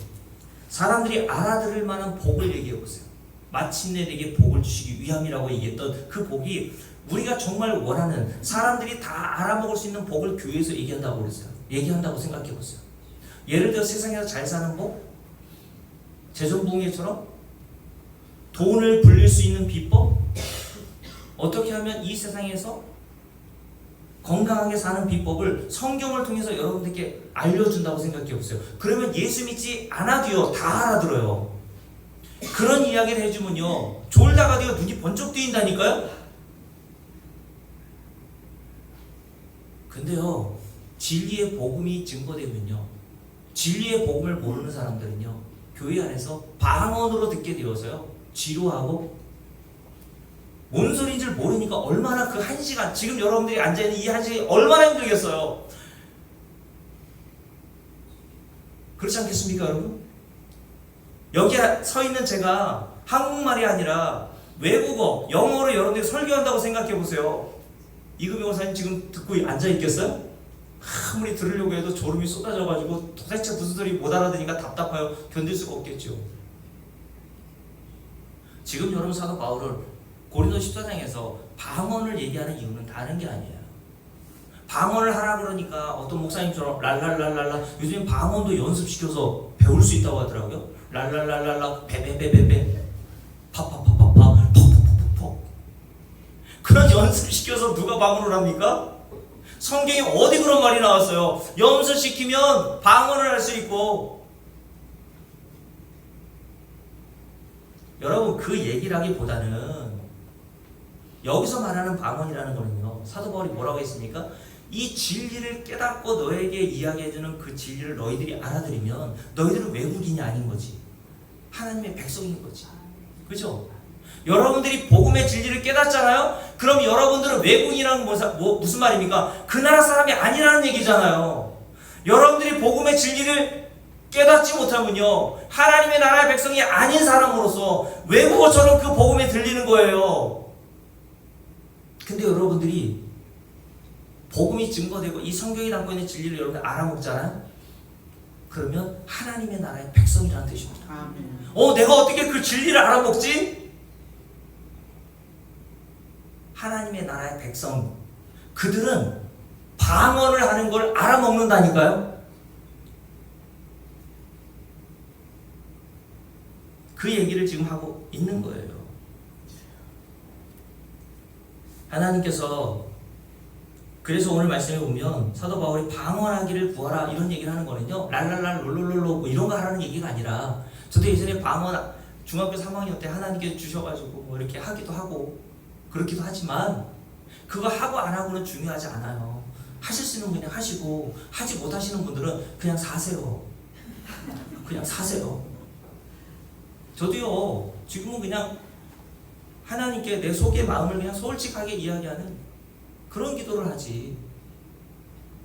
사람들이 알아들을 만한 복을 얘기해 보세요. 마침내 내게 복을 주시기 위함이라고 얘기했던 그 복이 우리가 정말 원하는, 사람들이 다 알아먹을 수 있는 복을 교회에서 얘기한다고 그랬어요. 얘기한다고 생각해 보세요. 예를 들어 세상에서 잘 사는 법, 재정부흥회처럼 돈을 불릴 수 있는 비법, 어떻게 하면 이 세상에서 건강하게 사는 비법을 성경을 통해서 여러분들께 알려준다고 생각해 보세요. 그러면 예수 믿지 않아도요, 다 알아들어요. 그런 이야기를 해주면요, 졸다가도요 눈이 번쩍 뜨인다니까요. 근데요, 진리의 복음이 증거되면요, 진리의 복음을 모르는 사람들은요, 교회 안에서 방언으로 듣게 되어서요, 지루하고 뭔 소리인지를 모르니까 얼마나 그 한 시간, 지금 여러분들이 앉아있는 이 한 시간이 얼마나 힘들겠어요. 그렇지 않겠습니까, 여러분? 여기 서 있는 제가 한국말이 아니라 외국어, 영어로 여러분들이 설교한다고 생각해 보세요. 이금희 목사님 지금 듣고 앉아있겠어요? 아무리 들으려고 해도 졸음이 쏟아져가지고 도대체 무슨 소리 못 알아들으니까 답답해요. 견딜 수가 없겠죠. 지금 여러분 사도 바울은 고린도 14장에서 방언을 얘기하는 이유는 다른 게 아니에요. 방언을 하라 그러니까 어떤 목사님처럼 랄랄랄랄라, 요즘 방언도 연습시켜서 배울 수 있다고 하더라고요. 랄랄랄랄라, 베베베베베, 파파파파파, 퍽퍽퍽퍽. 그런 연습시켜서 누가 방언을 합니까? 성경에 어디 그런 말이 나왔어요? 연습시키면 방언을 할 수 있고. 여러분, 그 얘기를 하기보다는 여기서 말하는 방언이라는 거는요, 사도 바울이 뭐라고 했습니까? 이 진리를 깨닫고 너에게 이야기해주는 그 진리를 너희들이 알아들으면 너희들은 외국인이 아닌 거지, 하나님의 백성인 거지. 그죠? 여러분들이 복음의 진리를 깨닫잖아요? 그럼 여러분들은 외국인이라는 무슨 말입니까? 그 나라 사람이 아니라는 얘기잖아요. 여러분들이 복음의 진리를 깨닫지 못하면요, 하나님의 나라의 백성이 아닌 사람으로서 외국어처럼 그 복음에 들리는 거예요. 근데 여러분들이 복음이 증거되고 이 성경이 담고 있는 진리를 여러분들 알아먹잖아요? 그러면 하나님의 나라의 백성이라는 뜻입니다. 아멘. 내가 어떻게 그 진리를 알아먹지? 하나님의 나라의 백성, 그들은 방언을 하는 걸 알아먹는다니까요. 그 얘기를 지금 하고 있는 거예요. 하나님께서 그래서 오늘 말씀에 보면 사도 바울이 방언하기를 구하라 이런 얘기를 하는 거는요, 랄랄랄 롤롤롤로 뭐 이런 거 하라는 얘기가 아니라, 저도 예전에 방언 중학교 3학년 때 하나님께서 주셔가지고 뭐 이렇게 하기도 하고 그렇기도 하지만 그거 하고 안 하고는 중요하지 않아요. 하실 수 있는 분 그냥 하시고, 하지 못하시는 분들은 그냥 사세요. 그냥 사세요. 저도요, 지금은 그냥 하나님께 내 속의 마음을 그냥 솔직하게 이야기하는 그런 기도를 하지,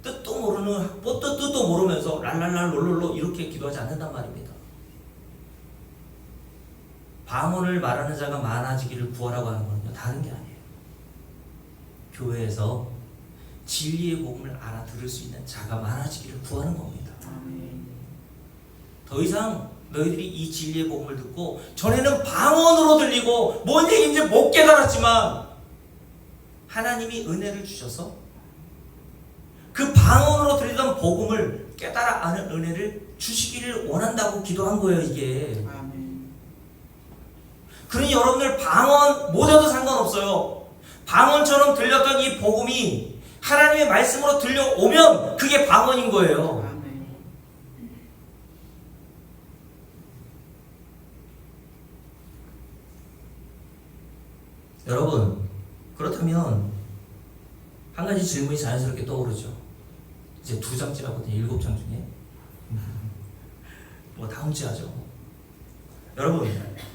뜻도 모르는, 뜻도 모르면서 랄랄랄 롤롤로 이렇게 기도하지 않는단 말입니다. 방언을 말하는 자가 많아지기를 구하라고 하는 거는요, 다른 게 아니에요. 교회에서 진리의 복음을 알아들을 수 있는 자가 많아지기를 구하는 겁니다. 더 이상 너희들이 이 진리의 복음을 듣고, 전에는 방언으로 들리고 뭔 얘기인지 못 깨달았지만 하나님이 은혜를 주셔서 그 방언으로 들리던 복음을 깨달아 아는 은혜를 주시기를 원한다고 기도한 거예요, 이게. 그러니 여러분들 방언 못해도 상관없어요. 방언처럼 들렸던 이 복음이 하나님의 말씀으로 들려오면 그게 방언인 거예요. 여러분, 그렇다면 한 가지 질문이 자연스럽게 떠오르죠. 이제 2장째라거든요. 7장 중에. 뭐 다음 주에 하죠. 여러분,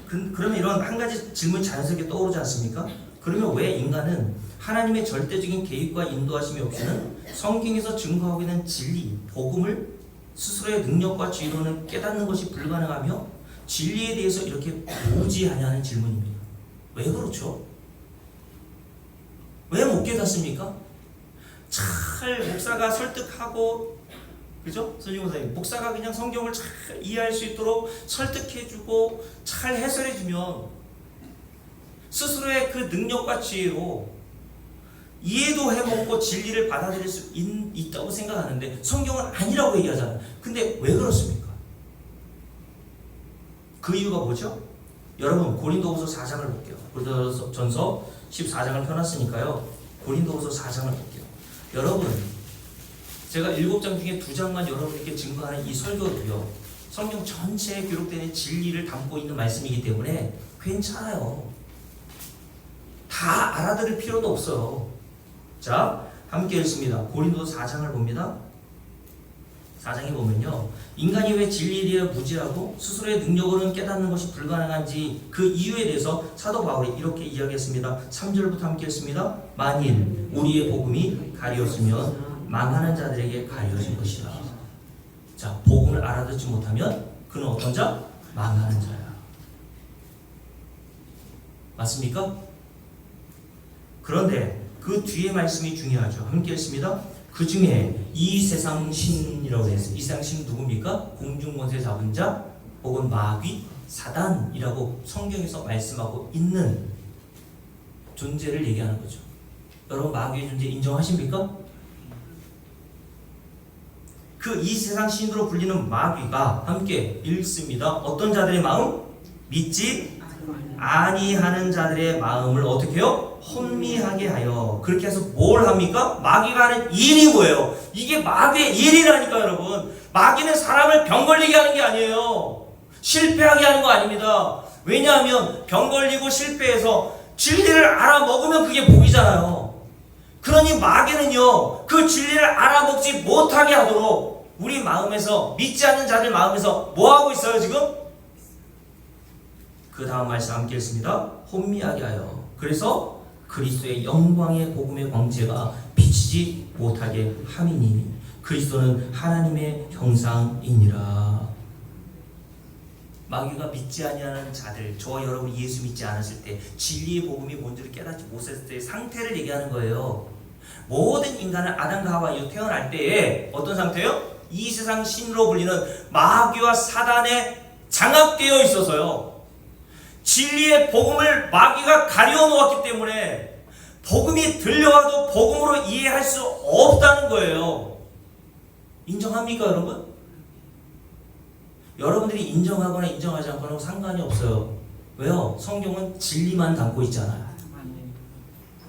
그러면 이런 한 가지 질문이 자연스럽게 떠오르지 않습니까? 그러면 왜 인간은 하나님의 절대적인 개입과 인도하심이 없이는 성경에서 증거하고 있는 진리, 복음을 스스로의 능력과 지혜로는 깨닫는 것이 불가능하며 진리에 대해서 이렇게 무지하냐는 질문입니다. 왜 그렇죠? 왜 못 깨닫습니까? 잘 목사가 설득하고, 그죠? 선생님 목사님, 목사가 그냥 성경을 잘 이해할 수 있도록 설득해주고 잘 해설해주면 스스로의 그 능력과 지혜로 이해도 해먹고 진리를 받아들일 수 있다고 생각하는데 성경은 아니라고 얘기하잖아요. 근데 왜 그렇습니까? 그 이유가 뭐죠? 여러분, 고린도후서 4장을 볼게요. 고린도전서 14장을 펴놨으니까요, 고린도후서 4장을 볼게요. 여러분, 제가 7장 중에 2장만 여러분께 증거하는 이 설교도요, 성경 전체에 기록되는 진리를 담고 있는 말씀이기 때문에 괜찮아요. 다 알아들을 필요도 없어요. 자, 함께 읽습니다. 고린도서 4장을 봅니다. 4장에 보면요, 인간이 왜 진리에 대해 무지하고 스스로의 능력으로는 깨닫는 것이 불가능한지 그 이유에 대해서 사도 바울이 이렇게 이야기했습니다. 3절부터 함께 읽습니다. 만일 우리의 복음이 가리었으면 망하는 자들에게 가려진 것이다. 자, 복음을 알아듣지 못하면 그는 어떤 자? 망하는 자야. 맞습니까? 그런데 그 뒤에 말씀이 중요하죠. 함께 읽습니다. 그 중에 이 세상 신이라고 했어요. 이 세상 신 누굽니까? 공중권세 잡은 자 혹은 마귀, 사단이라고 성경에서 말씀하고 있는 존재를 얘기하는 거죠. 여러분, 마귀의 존재 인정하십니까? 그 이 세상 신으로 불리는 마귀가 함께 읽습니다. 어떤 자들의 마음? 믿지 아니하는 자들의 마음을 어떻게 해요? 혼미하게 하여. 그렇게 해서 뭘 합니까? 마귀가 하는 일이 뭐예요? 이게 마귀의 일이라니까. 여러분, 마귀는 사람을 병 걸리게 하는 게 아니에요. 실패하게 하는 거 아닙니다. 왜냐하면 병 걸리고 실패해서 진리를 알아먹으면 그게 복이잖아요. 그러니 마귀는요, 그 진리를 알아먹지 못하게 하도록 우리 마음에서, 믿지 않는 자들 마음에서 뭐 하고 있어요 지금? 그 다음 말씀 함께 읽습니다. 혼미하게 하여 그래서 그리스도의 영광의 복음의 광채가 비치지 못하게 함이니 그리스도는 하나님의 형상이니라. 마귀가 믿지 아니하는 자들, 저와 여러분 예수 믿지 않았을 때 진리의 복음이 뭔지를 깨닫지 못했을 때의 상태를 얘기하는 거예요. 모든 인간은 아담과 하와 이후 태어날 때에 어떤 상태요? 이 세상 신으로 불리는 마귀와 사단에 장악되어 있어서요. 진리의 복음을 마귀가 가리워 놓았기 때문에 복음이 들려와도 복음으로 이해할 수 없다는 거예요. 인정합니까, 여러분? 여러분들이 인정하거나 인정하지 않거나 상관이 없어요. 왜요? 성경은 진리만 담고 있잖아요.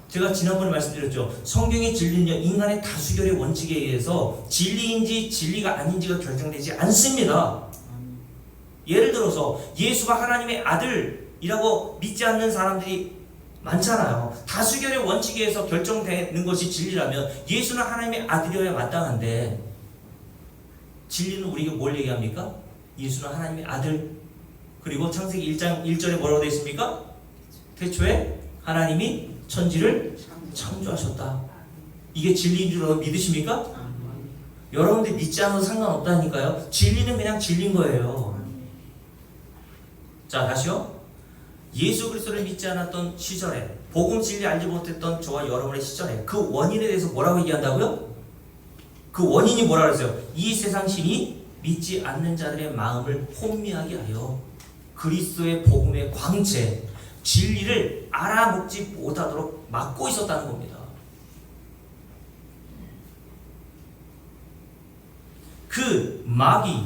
제가 지난번에 말씀드렸죠. 성경의 진리는요, 인간의 다수결의 원칙에 의해서 진리인지 진리가 아닌지가 결정되지 않습니다. 예를 들어서 예수가 하나님의 아들이라고 믿지 않는 사람들이 많잖아요. 다수결의 원칙에 의해서 결정되는 것이 진리라면 예수는 하나님의 아들이어야 마땅한데, 진리는 우리에게 뭘 얘기합니까? 예수는 하나님의 아들. 그리고 창세기 1장 1절에 뭐라고 되어 있습니까? 태초에 하나님이 천지를 창조하셨다. 이게 진리인 줄 믿으십니까? 여러분들 믿지 않아도 상관없다니까요. 진리는 그냥 진리인 거예요. 자, 다시요. 예수 그리스도를 믿지 않았던 시절에, 복음 진리 알지 못했던 저와 여러분의 시절에 그 원인에 대해서 뭐라고 얘기한다고요? 그 원인이 뭐라고 했어요? 이 세상 신이 믿지 않는 자들의 마음을 혼미하게 하여 그리스도의 복음의 광채, 진리를 알아먹지 못하도록 막고 있었다는 겁니다. 그 마귀,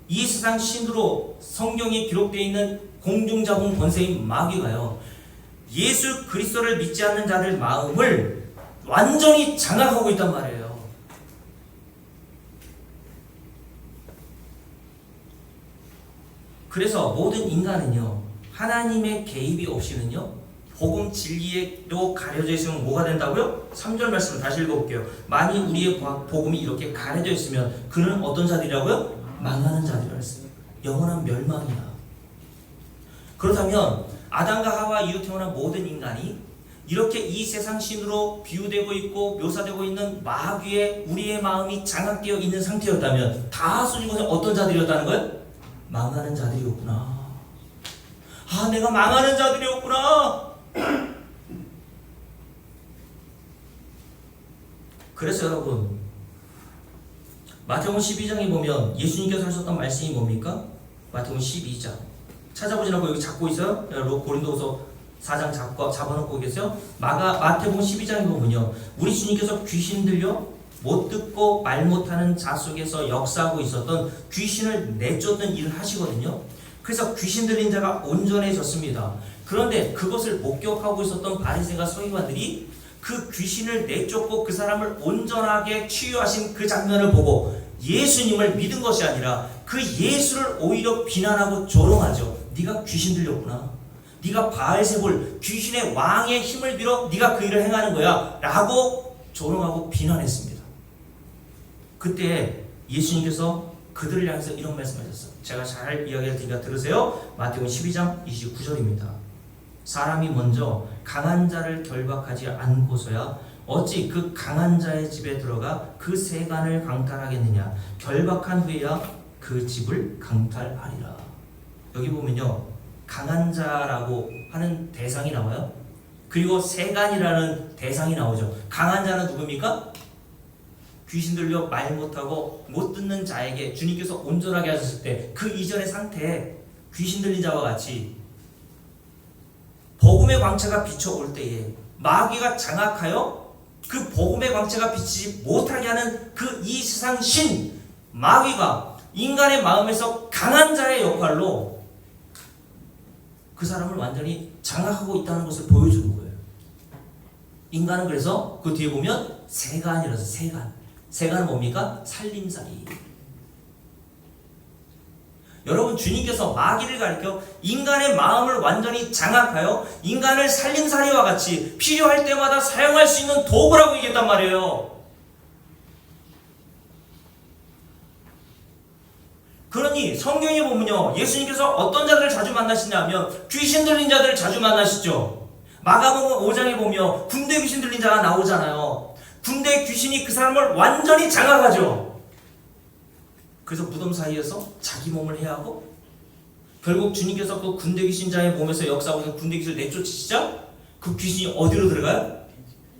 이 세상 신으로 성경에 기록되어 있는 공중자공 권세인 마귀가요, 예수 그리스도를 믿지 않는 자들 마음을 완전히 장악하고 있단 말이에요. 그래서 모든 인간은요, 하나님의 개입이 없이는요, 복음 진리로 가려져 있으면 뭐가 된다고요? 3절 말씀을 다시 읽어볼게요. 만일 우리의 복음이 이렇게 가려져 있으면 그는 어떤 자들이라고요? 망하는 자들이라 했어요. 영원한 멸망이야. 그렇다면 아담과 하와 이후 태어난 모든 인간이 이렇게 이 세상 신으로 비유되고 있고 묘사되고 있는 마귀에 우리의 마음이 장악되어 있는 상태였다면 다수인 것은 어떤 자들이었다는 거예요? 망하는 자들이었구나. 아, 내가 망하는 자들이었구나. 그래서 여러분, 마태복음 12장에 보면 예수님께서 하셨던 말씀이 뭡니까? 마태복음 12장 찾아보지 않고 여기 잡고 있어요? 고린도후서 4장 잡아놓고 계세요? 마태복음 12장에 보면요, 우리 주님께서 귀신 들려 못 듣고 말 못하는 자 속에서 역사하고 있었던 귀신을 내쫓는 일을 하시거든요. 그래서 귀신 들린 자가 온전해졌습니다. 그런데 그것을 목격하고 있었던 바리새인과 서기관들이 그 귀신을 내쫓고 그 사람을 온전하게 치유하신 그 장면을 보고 예수님을 믿은 것이 아니라 그 예수를 오히려 비난하고 조롱하죠. 네가 귀신 들렸구나. 네가 바알세불 귀신의 왕의 힘을 빌어 네가 그 일을 행하는 거야 라고 조롱하고 비난했습니다. 그때 예수님께서 그들을 향해서 이런 말씀하셨어요. 제가 잘 이야기를 드리니까 들으세요. 마태복음 12장 29절입니다. 사람이 먼저 강한 자를 결박하지 않고서야 어찌 그 강한 자의 집에 들어가 그 세간을 강탈하겠느냐. 결박한 후에야 그 집을 강탈하리라. 여기 보면요, 강한 자라고 하는 대상이 나와요. 그리고 세간이라는 대상이 나오죠. 강한 자는 누굽니까? 귀신 들려 말 못하고 못 듣는 자에게 주님께서 온전하게 하셨을 때 그 이전의 상태에 귀신 들린 자와 같이 복음의 광채가 비춰올 때에 마귀가 장악하여 그 복음의 광채가 비치지 못하게 하는 그 이 세상 신 마귀가 인간의 마음에서 강한 자의 역할로 그 사람을 완전히 장악하고 있다는 것을 보여주는 거예요. 인간은 그래서 그 뒤에 보면 세간이라서 세간은 뭡니까? 살림살이. 여러분, 주님께서 마귀를 가리켜 인간의 마음을 완전히 장악하여 인간을 살림살이와 같이 필요할 때마다 사용할 수 있는 도구라고 얘기했단 말이에요. 그러니 성경에 보면요, 예수님께서 어떤 자들을 자주 만나시냐면 귀신 들린 자들을 자주 만나시죠. 마가복음 5장에 보면 군대 귀신 들린 자가 나오잖아요. 군대 귀신이 그 사람을 완전히 장악하죠. 그래서 무덤 사이에서 자기 몸을 해하고 결국 주님께서 그 군대 귀신자의 몸에서 역사하고 군대 귀신을 내쫓으시자 그 귀신이 어디로 들어가요?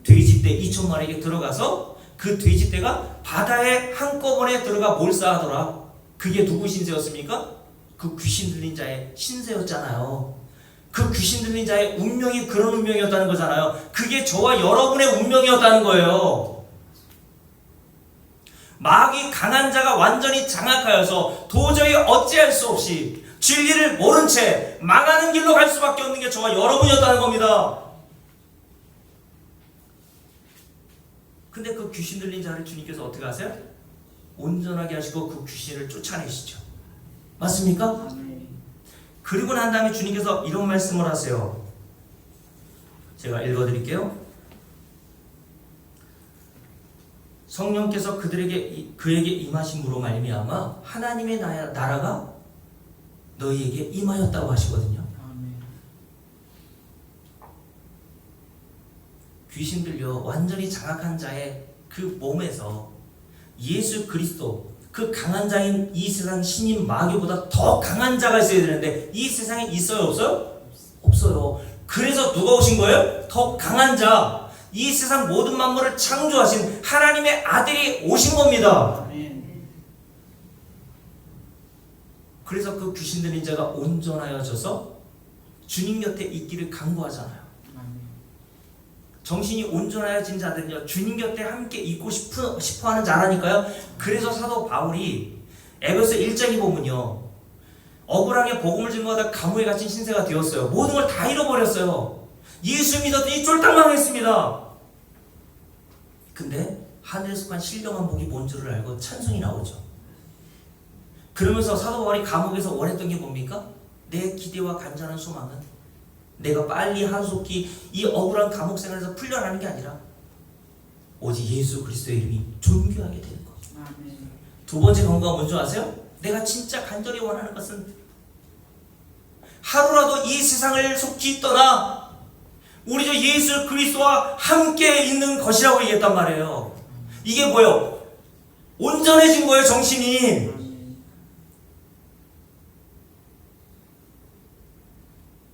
돼지떼 2,000마리에게 들어가서 그 돼지떼가 바다에 한꺼번에 들어가 몰사하더라. 그게 누구 신세였습니까? 그 귀신 들린 자의 신세였잖아요. 그 귀신 들린 자의 운명이 그런 운명이었다는 거잖아요. 그게 저와 여러분의 운명이었다는 거예요. 마귀 강한 자가 완전히 장악하여서 도저히 어찌할 수 없이 진리를 모른 채 망하는 길로 갈 수밖에 없는 게 저와 여러분이었다는 겁니다. 근데 그 귀신 들린 자를 주님께서 어떻게 하세요? 온전하게 하시고 그 귀신을 쫓아내시죠. 맞습니까? 그리고 난 다음에 주님께서 이런 말씀을 하세요. 제가 읽어드릴게요. 성령께서 그에게 임하심으로 말미암아 하나님의 나라가 너희에게 임하였다고 하시거든요. 귀신 들려 완전히 장악한 자의 그 몸에서 예수 그리스도, 그 강한 자인 이 세상 신인 마귀보다 더 강한 자가 있어야 되는데 이 세상에 있어요, 없어요? 없어요. 그래서 누가 오신 거예요? 더 강한 자, 이 세상 모든 만물을 창조하신 하나님의 아들이 오신 겁니다. 그래서 그 귀신 들린 자가 온전하여져서 주님 곁에 있기를 간구하잖아요. 정신이 온전하여진 자들은요, 주님 곁에 함께 있고 싶어하는 자라니까요. 그래서 사도 바울이 에베소 1장에 보면요, 억울하게 복음을 증거하다 감옥에 갇힌 신세가 되었어요. 모든 걸 다 잃어버렸어요. 예수 믿었더니 쫄딱 망했습니다. 근데 하늘에서 간 신령한 복이 뭔 줄을 알고 찬송이 나오죠. 그러면서 사도 바울이 감옥에서 원했던 게 뭡니까? 내 기대와 간절한 소망은 내가 빨리 하루속히 이 억울한 감옥 생활에서 풀려나는 게 아니라 오직 예수 그리스도의 이름이 존귀하게 되는 것. 두 번째 간구가 뭔지 아세요? 내가 진짜 간절히 원하는 것은 하루라도 이 세상을 속히 떠나 우리 저 예수 그리스도와 함께 있는 것이라고 얘기했단 말이에요. 이게 뭐예요? 온전해진 거예요, 정신이.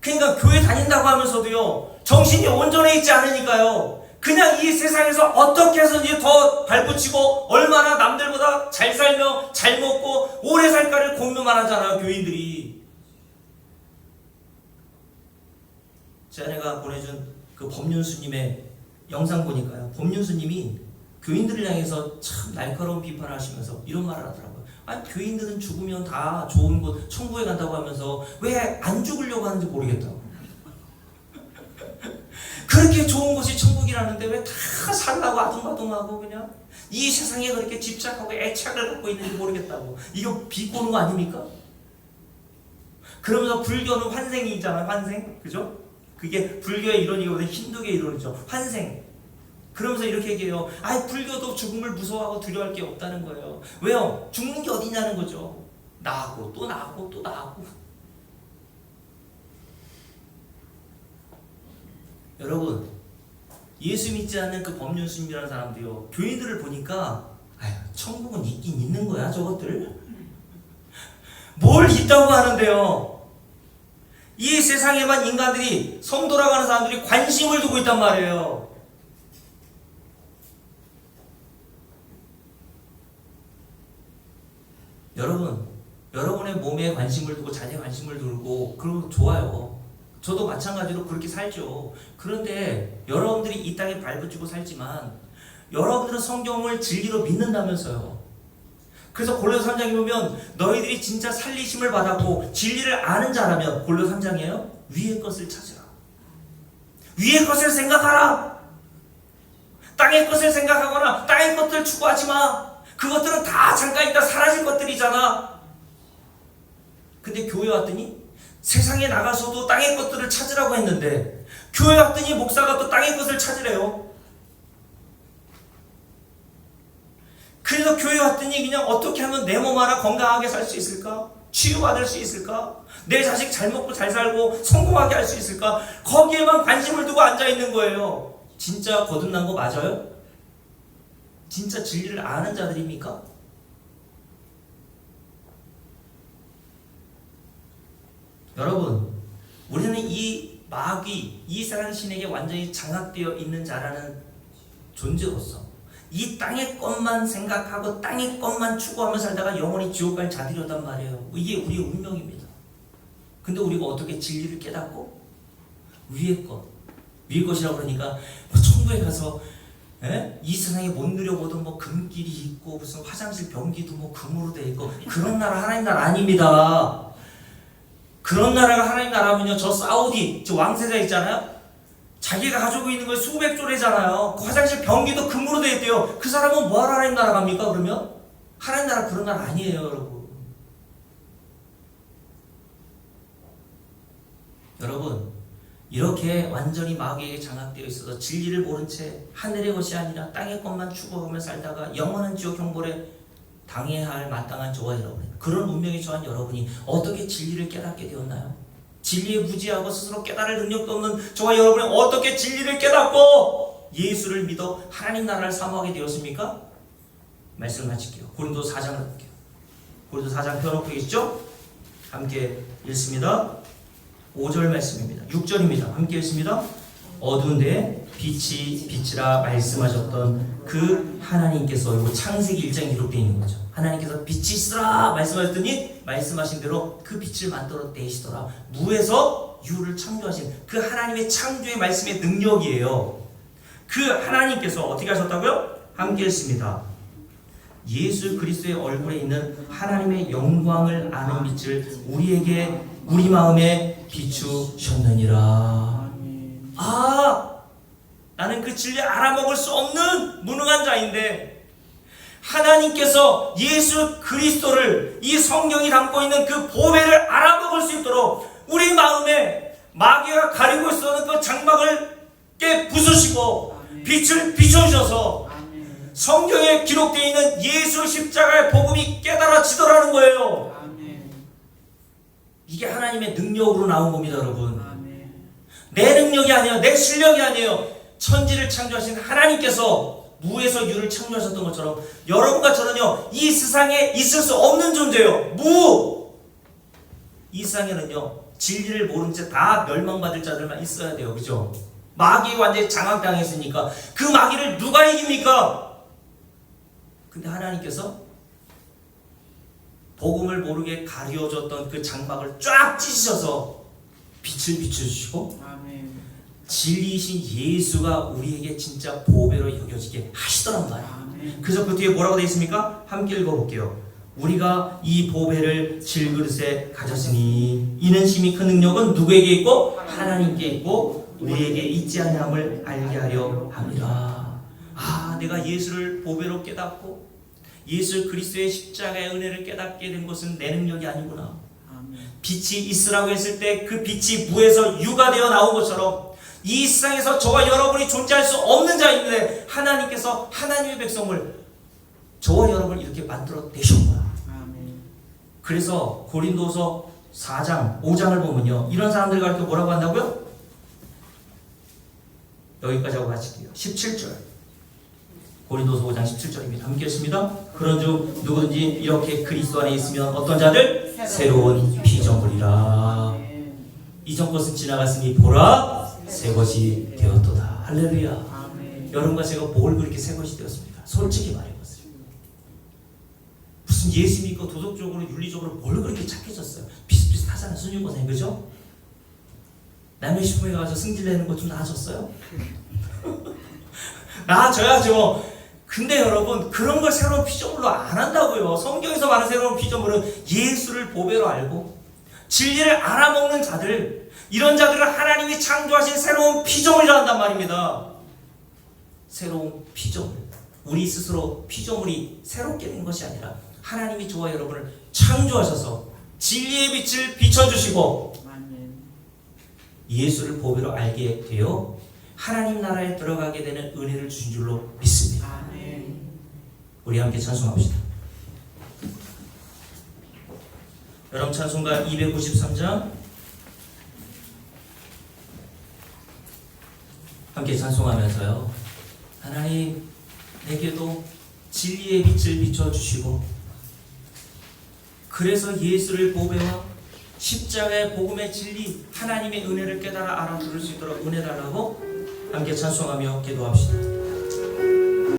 그러니까 교회 다닌다고 하면서도요, 정신이 온전해 있지 않으니까요, 그냥 이 세상에서 어떻게 해서든지 더 발붙이고 얼마나 남들보다 잘 살며 잘 먹고 오래 살까를 고민만 하잖아요, 교인들이. 제 아내가 보내준 그 법륜스님의 영상 보니까요, 법륜스님이 교인들을 향해서 참 날카로운 비판을 하시면서 이런 말을 하더라고요. 아니, 교인들은 죽으면 다 좋은 곳 천국에 간다고 하면서 왜 안 죽으려고 하는지 모르겠다고. 그렇게 좋은 곳이 천국이라는데 왜 다 살라고 아둥바둥하고 그냥 이 세상에 그렇게 집착하고 애착을 갖고 있는지 모르겠다고. 이거 비꼬는 거 아닙니까? 그러면서 불교는 환생이잖아요, 환생. 그죠? 그게 불교의 이론이거든요. 힌두교의 이론이죠. 환생. 그러면서 이렇게 얘기해요. 아이, 불교도 죽음을 무서워하고 두려워할 게 없다는 거예요. 왜요? 죽는 게 어디냐는 거죠. 나하고 또 나하고 또 나하고. 여러분, 예수 믿지 않는 그 법륜스님이라는 사람도요, 교인들을 보니까 아유, 천국은 있긴 있는 거야, 저것들. 뭘 있다고 하는데요. 이 세상에만 인간들이, 성도라고 하는 사람들이 관심을 두고 있단 말이에요. 여러분, 여러분의 몸에 관심을 두고 자녀에 관심을 두고 그러면 좋아요. 저도 마찬가지로 그렇게 살죠. 그런데 여러분들이 이 땅에 발붙이고 살지만 여러분들은 성경을 진리로 믿는다면서요. 그래서 골로새 3장에 보면 너희들이 진짜 살리심을 받았고 진리를 아는 자라면, 골로새 3장이에요, 위의 것을 찾으라. 위의 것을 생각하라. 땅의 것을 생각하거나 땅의 것들 추구하지 마. 그것들은 다 잠깐 있다 사라질 것들이잖아. 근데 교회 왔더니 세상에 나가서도 땅의 것들을 찾으라고 했는데 교회 왔더니 목사가 또 땅의 것을 찾으래요. 그래서 교회 왔더니 그냥 어떻게 하면 내 몸 하나 건강하게 살 수 있을까? 치유받을 수 있을까? 내 자식 잘 먹고 잘 살고 성공하게 할 수 있을까? 거기에만 관심을 두고 앉아있는 거예요. 진짜 거듭난 거 맞아요? 진짜 진리를 아는 자들입니까? 여러분, 우리는 이 마귀, 이 세상 신에게 완전히 장악되어 있는 자라는 존재로서 이 땅의 것만 생각하고 땅의 것만 추구하며 살다가 영원히 지옥 갈 자들이었단 말이에요. 이게 우리의 운명입니다. 근데 우리가 어떻게 진리를 깨닫고 위의 것이라고 그러니까 천국에 가서 이 세상에 못 누려보던 뭐 금길이 있고 무슨 화장실 변기도 뭐 금으로 돼 있고 그런 나라 하나님 나라 아닙니다. 그런 나라가 하나님 나라면요, 저 사우디 저 왕세자 있잖아요. 자기가 가지고 있는 걸 수백 조래잖아요. 그 화장실 변기도 금으로 돼 있대요. 그 사람은 뭐하러 하나님 나라 갑니까? 그러면 하나님 나라 그런 나라 아니에요, 여러분. 여러분, 이렇게 완전히 마귀에게 장악되어 있어서 진리를 모른 채 하늘의 것이 아니라 땅의 것만 추구하며 살다가 영원한 지옥 형벌에 당해야 할 마땅한 저와 여러분, 그런 운명에 처한 여러분이 어떻게 진리를 깨닫게 되었나요? 진리에 무지하고 스스로 깨달을 능력도 없는 저와 여러분이 어떻게 진리를 깨닫고 예수를 믿어 하나님 나라를 사모하게 되었습니까? 말씀 마칠게요. 고린도 4장을 볼게요. 고린도 4장 펴놓고 계시죠? 함께 읽습니다. 5절 말씀입니다. 6절입니다. 함께 읽습니다. 어두운 데에 빛이 빛이라 말씀하셨던 그 하나님께서, 이거 창세기 1장에 기록되어 있는 거죠. 하나님께서 빛이 있으라 말씀하셨더니 말씀하신 대로 그 빛을 만들어 내시더라. 무에서 유를 창조하신 그 하나님의 창조의 말씀의 능력이에요. 그 하나님께서 어떻게 하셨다고요? 함께 했습니다. 예수 그리스도의 얼굴에 있는 하나님의 영광을 아는 빛을 우리에게 우리 마음에 비추셨느니라. 나는 그 진리 알아먹을 수 없는 무능한 자인데 하나님께서 예수 그리스도를, 이 성경이 담고 있는 그 보배를 알아먹을 수 있도록 우리 마음에 마귀가 가리고 있었던 그 장막을 깨 부수시고 빛을 비춰주셔서 성경에 기록되어 있는 예수 십자가의 복음이 깨달아지더라는 거예요. 이게 하나님의 능력으로 나온 겁니다, 여러분. 내 능력이 아니에요. 내 실력이 아니에요. 천지를 창조하신 하나님께서 무에서 유를 창조하셨던 것처럼 여러분과 저는요, 이 세상에 있을 수 없는 존재예요. 무! 이 세상에는요, 진리를 모른 채 다 멸망받을 자들만 있어야 돼요. 그죠? 마귀가 완전히 장악당했으니까 그 마귀를 누가 이깁니까? 근데 하나님께서 복음을 모르게 가려졌던 그 장막을 쫙 찢으셔서 빛을 비춰주시고 진리이신 예수가 우리에게 진짜 보배로 여겨지게 하시더란 말이에요. 그래서 그 뒤에 뭐라고 되어 있습니까? 함께 읽어볼게요. 우리가 이 보배를 질그릇에 가졌으니 이는 심히 큰 능력은 누구에게 있고 하나님께 있고 우리에게 있지 아니함을 알게 하려 함이라. 내가 예수를 보배로 깨닫고 예수 그리스도의 십자가의 은혜를 깨닫게 된 것은 내 능력이 아니구나. 빛이 있으라고 했을 때 그 빛이 무에서 유가 되어 나온 것처럼 이 세상에서 저와 여러분이 존재할 수 없는 자인데 하나님께서 하나님의 백성을, 저와 여러분을 이렇게 만들어 내셨구나. 그래서 고린도서 4장 5장을 보면요, 이런 사람들 가르쳐 뭐라고 한다고요? 여기까지 하고 마칠게요. 17절, 고린도서 5장 17절입니다. 함께 읽습니다. 그런즉 누구든지 이렇게 그리스도 안에 있으면 어떤 자들? 새로운 피조물이라. 이전 것은 지나갔으니 보라 새 것이 되었도다. 할렐루야. 여러분과 제가 뭘 그렇게 새 것이 되었습니까? 솔직히 말해보세요. 무슨 예수 믿고 도덕적으로 윤리적으로 뭘 그렇게 착해졌어요? 비슷비슷하잖아요. 순유권에, 그죠? 남의 식품에 가서 승질내는 거 좀 나아졌어요? 나아져야죠. 근데 여러분, 그런 걸 새로운 피조물로 안 한다고요. 성경에서 말하는 새로운 피조물은 예수를 보배로 알고 진리를 알아먹는 자들, 이런 자들을 하나님이 창조하신 새로운 피조물이라 한단 말입니다. 새로운 피조물. 우리 스스로 피조물이 새롭게 된 것이 아니라 하나님이 저와 여러분을 창조하셔서 진리의 빛을 비춰주시고 예수를 보배로 알게 되어 하나님 나라에 들어가게 되는 은혜를 주신 줄로 믿습니다. 우리 함께 찬송합시다. 여러분 찬송가 293장 함께 찬송하면서요. 하나님 내게도 진리의 빛을 비춰주시고 그래서 예수를 보배와 십자가의 복음의 진리 하나님의 은혜를 깨달아 알아들을 수 있도록 은혜 달라고 함께 찬송하며 기도합시다.